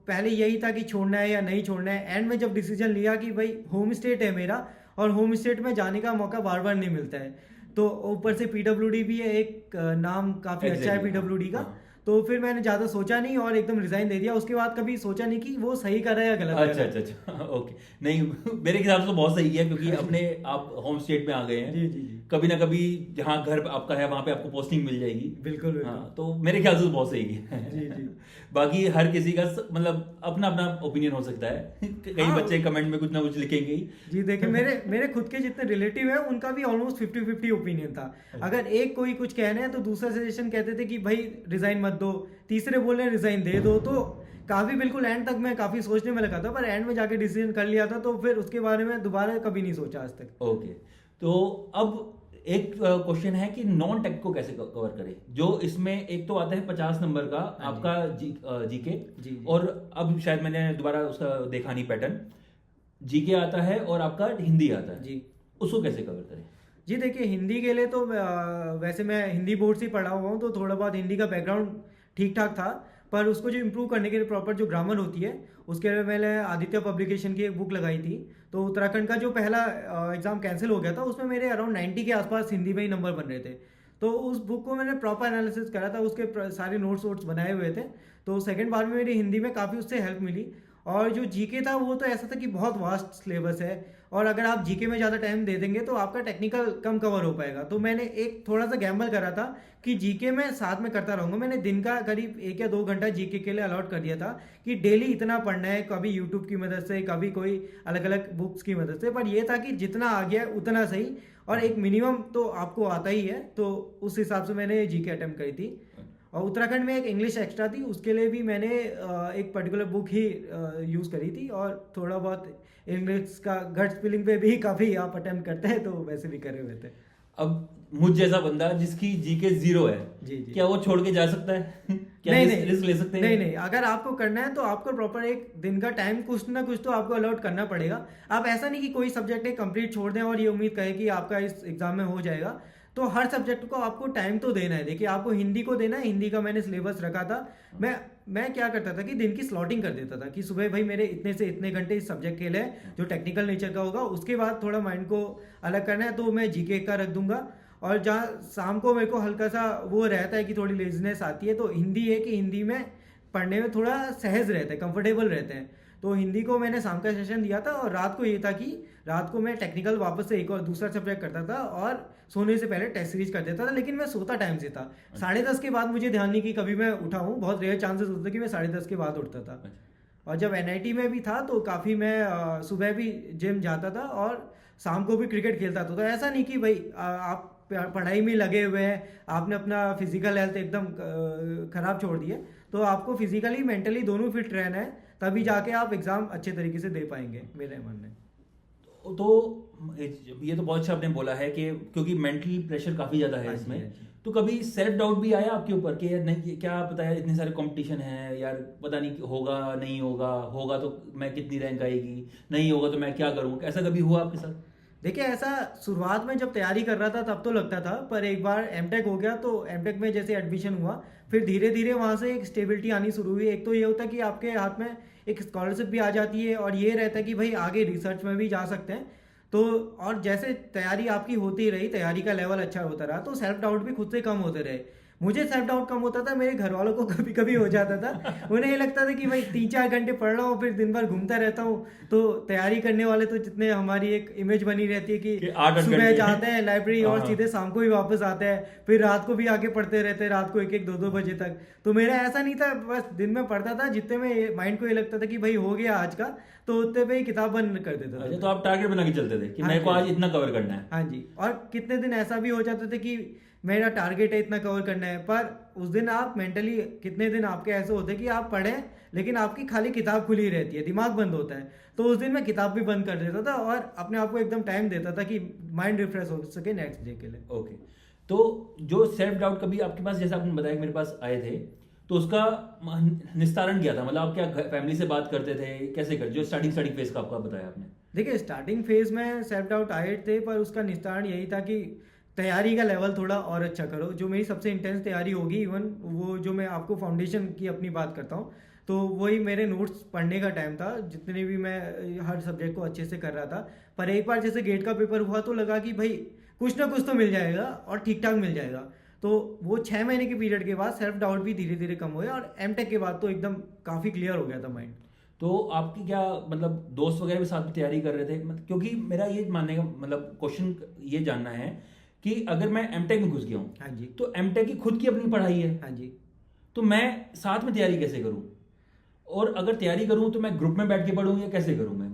पहले यही था कि छोड़ना है या नहीं छोड़ना है। एंड में जब डिसीजन लिया कि भाई होम स्टेट है मेरा, और होम स्टेट में जाने का मौका बार बार नहीं मिलता है, तो ऊपर से पीडब्ल्यूडी भी है, एक नाम काफी अच्छा है पीडब्ल्यूडी का। हाँ। तो फिर मैंने ज्यादा सोचा नहीं और एकदम रिजाइन दे दिया। उसके बाद कभी सोचा नहीं कि वो सही कर रहा है या गलत कर अच्छा रहा है। अच्छा अच्छा ओके। नहीं मेरे हिसाब से तो बहुत सही है, क्योंकि अपने आप होम स्टेट में आ गए हैं। जी जी जी, कभी ना कभी जहाँ घर आपका है वहां पे आपको पोस्टिंग मिल जाएगी। बिल्कुल बिल्कुल। हाँ, तो मेरे ख्याल से तो बहुत सही है। जी जी। बाकी हर किसी का मतलब अपना अपना ओपिनियन हो सकता है। कई हाँ। बच्चे कमेंट में कुछ ना कुछ लिखेंगे ही। जी देखिए, मेरे खुद के जितने रिलेटिव है उनका भी ऑलमोस्ट 50-50 ओपिनियन था। अगर एक कोई कुछ कह रहे हैं तो दूसरा सजेशन कहते थे कि भाई रिजाइन मत दो, तीसरे बोल रहे हैं रिजाइन दे दो। तो काफी बिल्कुल एंड तक मैं काफी सोचने में लगा था, पर एंड में जाके डिसीजन कर लिया था। तो फिर उसके बारे में दोबारा कभी नहीं सोचा आज तक। ओके, तो अब एक क्वेश्चन है कि नॉन टेक को कैसे कवर करें। जो इसमें एक तो आता है 50 नंबर का आपका जीके, जी। और अब शायद मैंने दोबारा उसका देखा नहीं पैटर्न, जीके आता है और आपका हिंदी आता है जी। उसको कैसे कवर करें? जी देखिए, हिंदी के लिए तो वैसे मैं हिंदी बोर्ड से पढ़ा हुआ हूँ, तो थोड़ा बहुत हिंदी का बैकग्राउंड ठीक ठाक था। पर उसको जो इम्प्रूव करने के लिए प्रॉपर जो ग्रामर होती है, उसके लिए मैंने आदित्य पब्लिकेशन की एक बुक लगाई थी। तो उत्तराखंड का जो पहला एग्ज़ाम कैंसिल हो गया था, उसमें मेरे अराउंड 90 के आसपास हिंदी में ही नंबर बन रहे थे। तो उस बुक को मैंने प्रॉपर एनालिसिस करा था, उसके सारे नोट्स वोट्स बनाए हुए थे। तो सेकंड बार में मेरी हिंदी में काफ़ी उससे हेल्प मिली। और जो जीके था वो तो ऐसा था कि बहुत वास्ट सिलेबस है, और अगर आप जीके में ज़्यादा टाइम दे देंगे तो आपका टेक्निकल कम कवर हो पाएगा। तो मैंने एक थोड़ा सा गैम्बल करा था कि जीके में साथ में करता रहूँगा। मैंने दिन का करीब 1 या 2 घंटा जीके के लिए अलॉट कर दिया था कि डेली इतना पढ़ना है, कभी यूट्यूब की मदद से, कभी कोई अलग अलग बुक्स की मदद से। पर ये था कि जितना आ गया उतना सही, और एक मिनिमम तो आपको आता ही है। तो उस हिसाब से मैंने जीके अटेम्प्ट करी थी। और उत्तराखंड में एक इंग्लिश एक्स्ट्रा थी, उसके लिए भी मैंने एक पर्टिकुलर बुक ही यूज़ करी थी। और थोड़ा बहुत इंग्लिश का गट स्पेलिंग पे भी काफ़ी आप अटेम्प्ट करते हैं, तो वैसे भी करे हुए थे। अब मुझ जैसा बंदा जिसकी जीके 0 है, जी जी। क्या वो छोड़ के जा सकता है? क्या नहीं रिस्क ले सकते हैं? नहीं नहीं, अगर आपको करना है तो आपको प्रॉपर एक दिन का टाइम कुछ ना कुछ तो आपको अलॉट करना पड़ेगा। आप ऐसा नहीं कि कोई सब्जेक्ट एक कंप्लीट छोड़ दें और ये उम्मीद करें कि आपका इस एग्जाम में हो जाएगा। तो हर सब्जेक्ट को आपको टाइम तो देना है। देखिए, आपको हिंदी को देना है, हिंदी का मैंने सिलेबस रखा था। मैं क्या करता था कि दिन की स्लॉटिंग कर देता था कि सुबह भाई मेरे इतने से इतने घंटे इस सब्जेक्ट के लिए जो टेक्निकल नेचर का होगा, उसके बाद थोड़ा माइंड को अलग करना है तो मैं जीके का रख दूंगा। और जहाँ शाम को मेरे को हल्का सा वो रहता है कि थोड़ी लेजीनेस आती है, तो हिंदी है कि हिंदी में पढ़ने में थोड़ा सहज रहता है, कंफर्टेबल रहते हैं। तो हिंदी को मैंने शाम का सेशन दिया था, और रात को ये था कि रात को मैं टेक्निकल वापस से एक और दूसरा सब्जेक्ट करता था, और सोने से पहले टेस्ट सीरीज कर देता था। लेकिन मैं सोता टाइम से था, 10:30 के बाद मुझे ध्यान नहीं कि कभी मैं उठा हूँ। बहुत रेयर चांसेस होते थे कि मैं 10:30 के बाद उठता था। और जब एनआईटी में भी था तो काफ़ी मैं सुबह भी जिम जाता था और शाम को भी क्रिकेट खेलता था। तो ऐसा नहीं कि भाई आप पढ़ाई में लगे हुए हैं, आपने अपना फिजिकल हेल्थ एकदम खराब छोड़ दी है। तो आपको फिजिकली मेंटली दोनों फिट रहना है, तभी जाके आप एग्जाम अच्छे तरीके से दे पाएंगे, मेरे मानने। तो ये तो बहुत अच्छा आपने बोला है कि क्योंकि मेंटली प्रेशर काफी ज्यादा है इसमें। तो कभी सेल्फ डाउट भी आया आपके ऊपर कि यार नहीं, क्या पता यार इतने सारे कंपटीशन है यार, पता नहीं होगा नहीं होगा, होगा तो मैं कितनी रैंक आएगी, नहीं होगा तो मैं क्या करूँ, ऐसा कभी हुआ आपके साथ? देखिए, ऐसा शुरुआत में जब तैयारी कर रहा था तब तो लगता था, पर एक बार एमटेक हो गया तो एमटेक में जैसे एडमिशन हुआ, फिर धीरे धीरे वहाँ से एक स्टेबिलिटी आनी शुरू हुई। एक तो ये होता है कि आपके हाथ में एक स्कॉलरशिप भी आ जाती है, और ये रहता है कि भाई आगे रिसर्च में भी जा सकते हैं। तो और जैसे तैयारी आपकी होती रही, तैयारी का लेवल अच्छा होता रहा, तो सेल्फ डाउट भी खुद से कम होते रहे। मुझे सेल्फ डाउट कम होता था, मेरे घर वालों को कभी कभी हो जाता था। उन्हें ये लगता था कि भाई 3-4 घंटे पढ़ रहा हूँ, फिर दिन भर घूमता रहता हूँ। तो तैयारी करने वाले तो जितने हमारी एक इमेज बनी रहती है कि 8 सुबह जाते हैं लाइब्रेरी और सीधे शाम को ही वापस आते हैं, फिर रात को भी आके पढ़ते रहते हैं, रात को 1-1, 2-2 बजे तक। तो मेरा ऐसा नहीं था, बस दिन में पढ़ता था, जितने में माइंड को ये लगता था कि भाई हो गया आज का, तो उतने पे ही किताब बंद कर देता था। तो आप टारगेट बना के चलते थे कि मेरे को आज इतना कवर करना है? हाँ जी। और कितने दिन ऐसा भी हो जाते थे कि मेरा टारगेट है इतना कवर करना है, पर उस दिन आप मेंटली कितने दिन आपके ऐसे होते कि आप पढ़ें लेकिन आपकी खाली किताब खुली रहती है, दिमाग बंद होता है। तो उस दिन मैं किताब भी बंद कर देता था और अपने आप को एकदम टाइम देता था कि माइंड रिफ्रेश हो सके नेक्स्ट डे के लिए। ओके, तो जो सेल्फ डाउट कभी आपके पास, जैसे आपने बताया कि मेरे पास आए थे, तो उसका निस्तारण क्या था? मतलब आप क्या फैमिली से बात करते थे, कैसे करते? जो स्टार्टिंग फेज का आपका बताया आपने। देखिए, स्टार्टिंग फेज में सेल्फ डाउट आए थे, पर उसका निस्तारण यही था कि तैयारी का लेवल थोड़ा और अच्छा करो। जो मेरी सबसे इंटेंस तैयारी होगी, इवन वो जो मैं आपको फाउंडेशन की अपनी बात करता हूँ, तो वही मेरे नोट्स पढ़ने का टाइम था, जितने भी मैं हर सब्जेक्ट को अच्छे से कर रहा था। पर एक बार जैसे गेट का पेपर हुआ तो लगा कि भाई कुछ ना कुछ तो मिल जाएगा और ठीक ठाक मिल जाएगा। तो वो 6 महीने के पीरियड के बाद सेल्फ डाउट भी धीरे धीरे कम हुए और एमटेक के बाद तो एकदम काफ़ी क्लियर हो गया था माइंड। तो आपकी क्या मतलब दोस्त वगैरह भी साथ में तैयारी कर रहे थे? मतलब क्योंकि मेरा ये मानने का मतलब क्वेश्चन ये जानना है कि अगर मैं एमटेक में घुस गया हूँ, हाँ जी, तो एमटेक की खुद की अपनी पढ़ाई है, हाँ जी, तो मैं साथ में तैयारी कैसे करूँ? और अगर तैयारी करूँ तो मैं ग्रुप में बैठ के पढ़ूँ या कैसे करूँ मैं?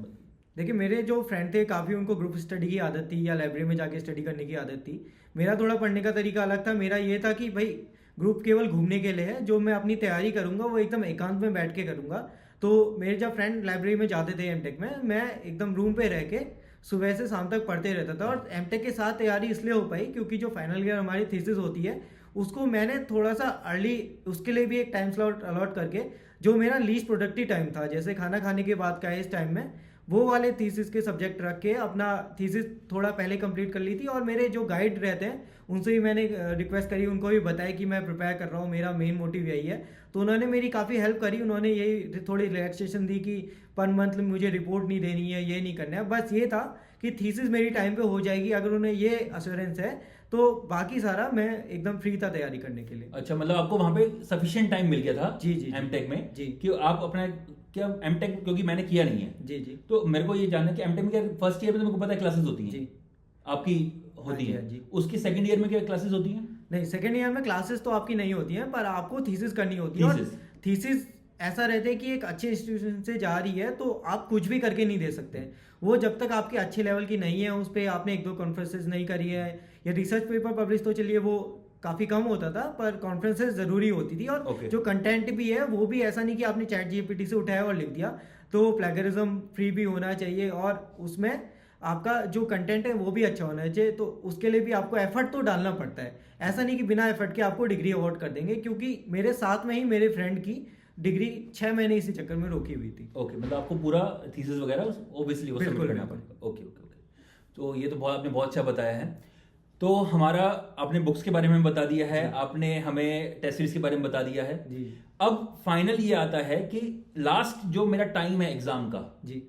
देखिए मेरे जो फ्रेंड थे काफ़ी उनको ग्रुप स्टडी की आदत थी या लाइब्रेरी में जाके स्टडी करने की आदत थी। मेरा थोड़ा पढ़ने का तरीका अलग था। मेरा ये था कि भाई ग्रुप केवल घूमने के लिए है, जो मैं अपनी तैयारी करूँगा वो एकदम एकांत में बैठ के करूँगा। तो मेरे जब फ्रेंड लाइब्रेरी में जाते थे एमटेक में, मैं एकदम रूम पे रह के सुबह से शाम तक पढ़ते रहता था। और एमटेक के साथ तैयारी इसलिए हो पाई क्योंकि जो फाइनल ईयर हमारी थीसिस होती है उसको मैंने थोड़ा सा अर्ली उसके लिए भी एक टाइम स्लॉट अलॉट करके, जो मेरा लीस्ट प्रोडक्टिव टाइम था जैसे खाना खाने के बाद का इस टाइम में, वो वाले थीसिस के सब्जेक्ट रख के अपना थीसिस थोड़ा पहले कंप्लीट कर ली थी। और मेरे जो गाइड रहते हैं उनसे भी मैंने रिक्वेस्ट करी, उनको भी बताया कि मैं प्रिपेयर कर रहा हूँ, मेरा मेन मोटिव यही है। तो उन्होंने मेरी काफ़ी हेल्प करी। उन्होंने यही थोड़ी रिलैक्सेशन दी कि पर मंथ मुझे रिपोर्ट नहीं देनी है, ये नहीं करना है। बस ये था कि थीसिस मेरी टाइम पे हो जाएगी, अगर उन्हें ये अश्योरेंस है तो बाकी सारा मैं एकदम फ्री था तैयारी करने के लिए। अच्छा, मतलब आपको वहां पे सफिशिएंट टाइम मिल गया था जी जी एमटेक में जी कि आप अपना क्या एमटेक, क्योंकि मैंने किया नहीं है जी जी तो मेरे को ये जानना है कि एमटेक में क्या फर्स्ट ईयर में तो मेरे को पता है क्लासेस होती हैं जी आपकी हाँ होती जी, है, हाँ जी। उसकी सेकंड ईयर में क्या क्लासेस होती हैं? नहीं, सेकेंड ईयर में क्लासेस तो आपकी नहीं होती हैं, पर आपको थीसिस करनी होती है। और थीसिस ऐसा रहता है कि एक अच्छे इंस्टीट्यूशन से जा रही है तो आप कुछ भी करके नहीं दे सकते हैं। वो जब तक आपके अच्छे लेवल की नहीं है, उस पर आपने 1-2 कॉन्फ्रेंसेज नहीं करी है या रिसर्च पेपर पब्लिश, तो चलिए वो काफ़ी कम होता था, पर कॉन्फ्रेंसेज ज़रूरी होती थी। और जो कंटेंट भी है वो भी ऐसा नहीं कि आपने चैट जीपीटी से उठाया और लिख दिया। तो प्लेगरिज्म फ्री भी होना चाहिए और उसमें आपका जो कंटेंट है वो भी अच्छा होना चाहिए। तो उसके लिए भी आपको एफर्ट तो डालना पड़ता है। ऐसा नहीं कि बिना एफर्ट के आपको डिग्री अवार्ड कर देंगे, क्योंकि मेरे साथ में ही मेरे फ्रेंड की डिग्री 6 महीने इसी चक्कर में रोकी हुई थी। ओके, मतलब आपको पूरा थीसिस वगैरह ऑब्वियसली वो सबमिट करना पड़ेगा। ओके ओके ओके, तो ये तो बहुत आपने बहुत अच्छा बताया है। तो हमारा आपने बुक्स के बारे में बता दिया है, आपने हमें टेस्ट सीरीज के बारे में बता दिया है जी। अब फाइनल ये आता है कि लास्ट जो मेरा टाइम है एग्जाम का जी,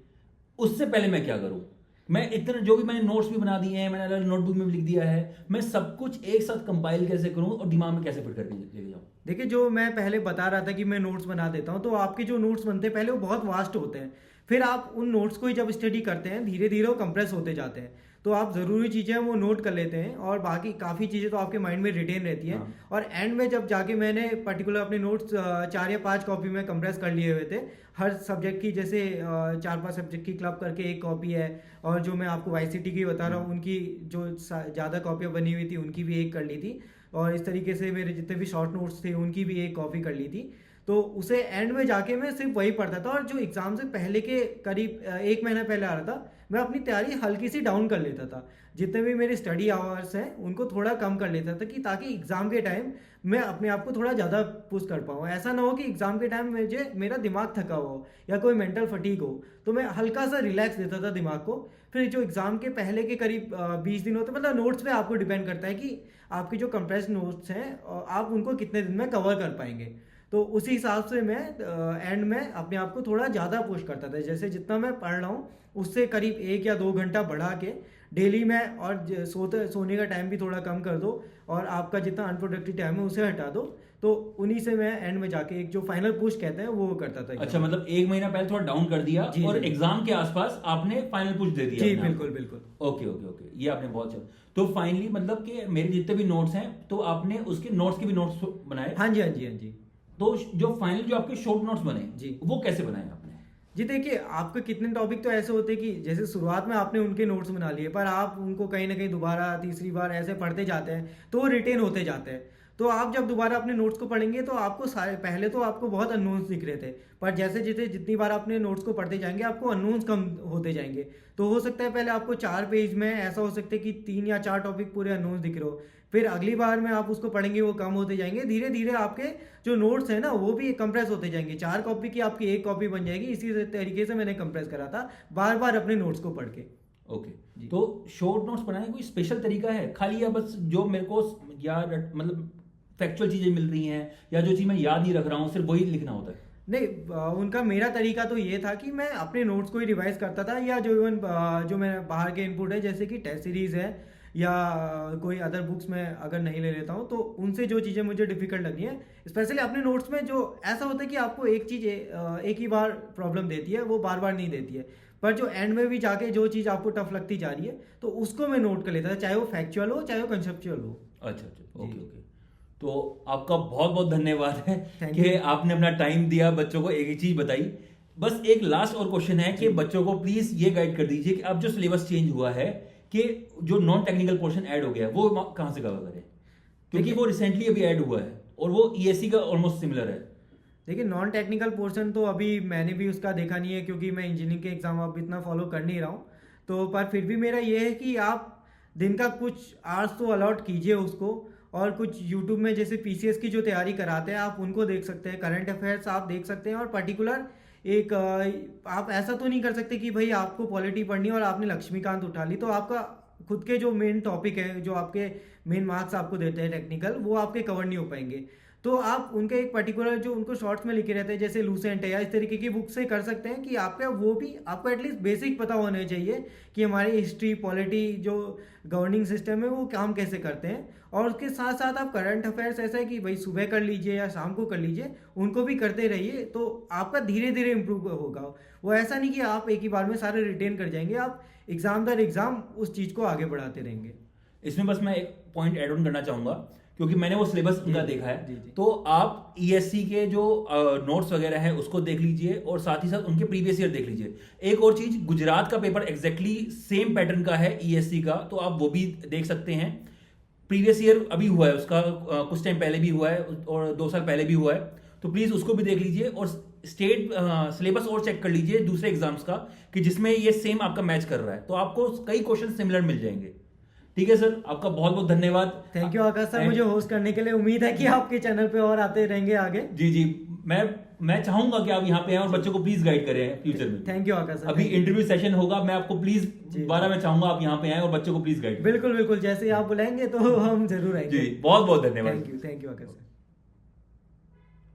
उससे पहले मैं क्या करूं? मैं इतना जो भी मैंने नोट्स भी बना दिए हैं, मैंने अलग नोटबुक में भी लिख दिया है, मैं सब कुछ एक साथ कंपाइल कैसे करूं और दिमाग में कैसे फिट करके लेके जाऊं? देखिए जो मैं पहले बता रहा था कि मैं नोट्स बना देता हूँ, तो आपके जो नोट्स बनते हैं पहले वो बहुत वास्ट होते हैं। फिर आप उन नोट्स को ही जब स्टडी करते हैं धीरे धीरे वो कंप्रेस होते जाते हैं। तो आप ज़रूरी चीज़ें वो नोट कर लेते हैं और बाकी काफ़ी चीज़ें तो आपके माइंड में रिटेन रहती हैं। और एंड में जब जाके मैंने पर्टिकुलर अपने नोट्स 4 या 5 कॉपी में कंप्रेस कर लिए हुए थे हर सब्जेक्ट की, जैसे 4-5 सब्जेक्ट की क्लब करके एक कॉपी है, और जो मैं आपको वाईसीटी की बता रहा हूँ उनकी जो ज़्यादा कॉपियाँ बनी हुई थी उनकी भी एक कर ली थी, और इस तरीके से मेरे जितने भी शॉर्ट नोट्स थे उनकी भी एक कॉपी कर ली थी। तो उसे एंड में जाके मैं सिर्फ वही पढ़ता था, और जो एग्ज़ाम से पहले के करीब 1 महीना पहले आ रहा था मैं अपनी तैयारी हल्की सी डाउन कर लेता था। जितने भी मेरे स्टडी आवर्स हैं उनको थोड़ा कम कर लेता था कि ताकि एग्ज़ाम के टाइम मैं अपने आप को थोड़ा ज़्यादा पुश कर पाऊँ। ऐसा ना हो कि एग्ज़ाम के टाइम मुझे मेरा दिमाग थका हुआ हो या कोई मेंटल फटीग हो, तो मैं हल्का सा रिलैक्स देता था दिमाग को। फिर जो एग्ज़ाम के पहले के करीब 20 दिन होते, मतलब नोट्स पे आपको डिपेंड करता है कि आपके जो कंप्रेस नोट्स हैं आप उनको कितने दिन में कवर कर पाएंगे। तो उसी हिसाब से मैं एंड में अपने आप को थोड़ा ज़्यादा पुश करता था। जैसे जितना मैं पढ़ रहा हूँ उससे करीब 1 या 2 घंटा बढ़ा के डेली में, और सोने का टाइम भी थोड़ा कम कर दो, और आपका जितना अनप्रोडक्टिव टाइम है उसे हटा दो। तो उन्हीं से मैं एंड में जाके एक जो फाइनल पुश कहते हैं वो करता था। अच्छा, मतलब 1 महीना पहले थोड़ा डाउन कर दिया जी, और जी। एग्जाम के आसपास आपने फाइनल पुश दे दिया। जी बिल्कुल बिल्कुल। ओके ओके ओके, ये आपने बहुत अच्छा। तो फाइनली मतलब कि मेरे जितने भी नोट्स हैं तो आपने उसके नोट्स के भी नोट्स बनाए? हाँ जी हाँ जी हाँ जी। तो जो फाइनल जो आपके शॉर्ट नोट्स बने जी, वो कैसे बनाए आपने? जी देखिए आपके कितने टॉपिक तो ऐसे होते हैं कि जैसे शुरुआत में आपने उनके नोट्स बना लिए, पर आप उनको कहीं ना कहीं दोबारा तीसरी बार ऐसे पढ़ते जाते हैं तो वो रिटेन होते जाते हैं। तो आप जब दोबारा अपने नोट्स को पढ़ेंगे तो आपको सारे, पहले तो आपको बहुत अननोन्स दिख रहे थे, पर जैसे जैसे जितनी बार अपने नोट्स को पढ़ते जाएंगे आपको अननोन्स कम होते जाएंगे। तो हो सकता है पहले आपको 4 पेज में ऐसा हो सकता है कि 3 या 4 टॉपिक पूरे अननोन्स दिख रहे हो, फिर अगली बार में आप उसको पढ़ेंगे वो कम होते जाएंगे। धीरे धीरे आपके जो नोट्स हैं ना वो भी कंप्रेस होते जाएंगे। 4 कॉपी की आपकी 1 कॉपी बन जाएगी। इसी तरीके से मैंने कंप्रेस करा था बार बार अपने नोट्स को पढ़ के। ओके, तो शॉर्ट नोट्स बनाने का कोई स्पेशल तरीका है खाली, या बस जो मेरे को यार मतलब फैक्चुअल चीजें मिल रही हैं या जो चीज मैं याद नहीं रख रहा हूँ सिर्फ वही लिखना होता है? नहीं, उनका मेरा तरीका तो ये था कि मैं अपने नोट्स को ही रिवाइज करता था, या जो इवन जो मेरे बाहर के इनपुट है जैसे कि टेस्ट सीरीज है या कोई अदर बुक्स में अगर नहीं ले लेता हूँ तो उनसे जो चीज़ें मुझे डिफिकल्ट लगी हैं, स्पेशली अपने नोट्स में जो ऐसा होता है कि आपको एक चीज़ एक ही बार प्रॉब्लम देती है, वो बार बार नहीं देती है, पर जो एंड में भी जाके जो चीज़ आपको टफ लगती जा रही है तो उसको मैं नोट कर लेता था, चाहे वो फैक्चुअल हो चाहे वो कंसेप्चुअल हो। अच्छा, ओके ओके। तो आपका बहुत बहुत धन्यवाद है Thank कि आपने अपना टाइम दिया, बच्चों को एक एक चीज बताई। बस एक लास्ट और क्वेश्चन है कि बच्चों को प्लीज ये गाइड कर दीजिए कि अब जो सिलेबस चेंज हुआ है कि जो नॉन टेक्निकल पोर्शन ऐड हो गया है वो कहाँ से कवर करें, क्योंकि वो रिसेंटली अभी ऐड हुआ है और वो ईएससी का ऑलमोस्ट सिमिलर है। देखिए नॉन टेक्निकल पोर्शन तो अभी मैंने भी उसका देखा नहीं है, क्योंकि मैं इंजीनियरिंग के एग्जाम अब इतना फॉलो कर नहीं रहा हूँ, तो पर फिर भी मेरा ये है कि आप दिन का कुछ आवर्स तो अलॉट कीजिए उसको, और कुछ यूट्यूब में जैसे पीसीएस की जो तैयारी कराते हैं आप उनको देख सकते हैं, करंट अफेयर्स आप देख सकते हैं, और पर्टिकुलर एक आप ऐसा तो नहीं कर सकते कि भाई आपको पॉलिटी पढ़नी है और आपने लक्ष्मीकांत उठा ली, तो आपका खुद के जो मेन टॉपिक है, जो आपके मेन मार्क्स आपको देते हैं टेक्निकल, वो आपके कवर नहीं हो पाएंगे। तो आप उनके एक पर्टिकुलर जो उनको शॉर्ट्स में लिखे रहते हैं जैसे लूसेंट है या इस तरीके की बुक से कर सकते हैं कि आपका वो भी आपको एटलीस्ट बेसिक पता होने चाहिए कि हमारी हिस्ट्री, पॉलिटी, जो गवर्निंग सिस्टम है वो काम कैसे करते हैं। और उसके साथ साथ आप करंट अफेयर्स ऐसा है कि भाई सुबह कर लीजिए या शाम को कर लीजिए, उनको भी करते रहिए, तो आपका धीरे धीरे इम्प्रूव होगा। वो ऐसा नहीं कि आप एक ही बार में सारे रिटेन कर जाएंगे, आप एग्जाम दर एग्जाम उस चीज़ को आगे बढ़ाते रहेंगे। इसमें बस मैं एक पॉइंट ऐड ऑन करना चाहूंगा, क्योंकि मैंने वो सिलेबस उनका देखा है। जी। तो आप ईएससी के जो नोट्स वगैरह है उसको देख लीजिए और साथ ही साथ उनके प्रीवियस ईयर देख लीजिए। एक और चीज, गुजरात का पेपर एग्जैक्टली सेम पैटर्न का है ईएससी का, तो आप वो भी देख सकते हैं। प्रीवियस ईयर अभी हुआ है उसका, कुछ टाइम पहले भी हुआ है और 2 साल पहले भी हुआ है, तो प्लीज उसको भी देख लीजिए। और स्टेट सिलेबस और चेक कर लीजिए दूसरे एग्जाम्स का कि जिसमें ये सेम आपका मैच कर रहा है, तो आपको कई क्वेश्चन सिमिलर मिल जाएंगे। ठीक है सर, आपका बहुत बहुत धन्यवाद। थैंक यू आकाश सर, मुझे होस्ट करने के लिए। उम्मीद है कि आपके चैनल पे और आते रहेंगे आगे। जी, मैं चाहूंगा कि आप यहाँ पे आए और बच्चों को प्लीज गाइड करें फ्यूचर में। Thank you Akash sir. अभी इंटरव्यू सेशन होगा, मैं आपको प्लीज दोबारा मैं चाहूंगा आप यहाँ पे आए और बच्चों को प्लीज गाइड। बिल्कुल, जैसे आप बुलाएंगे तो हम जरूर आएंगे। जी, बहुत बहुत धन्यवाद। Thank you Akash sir.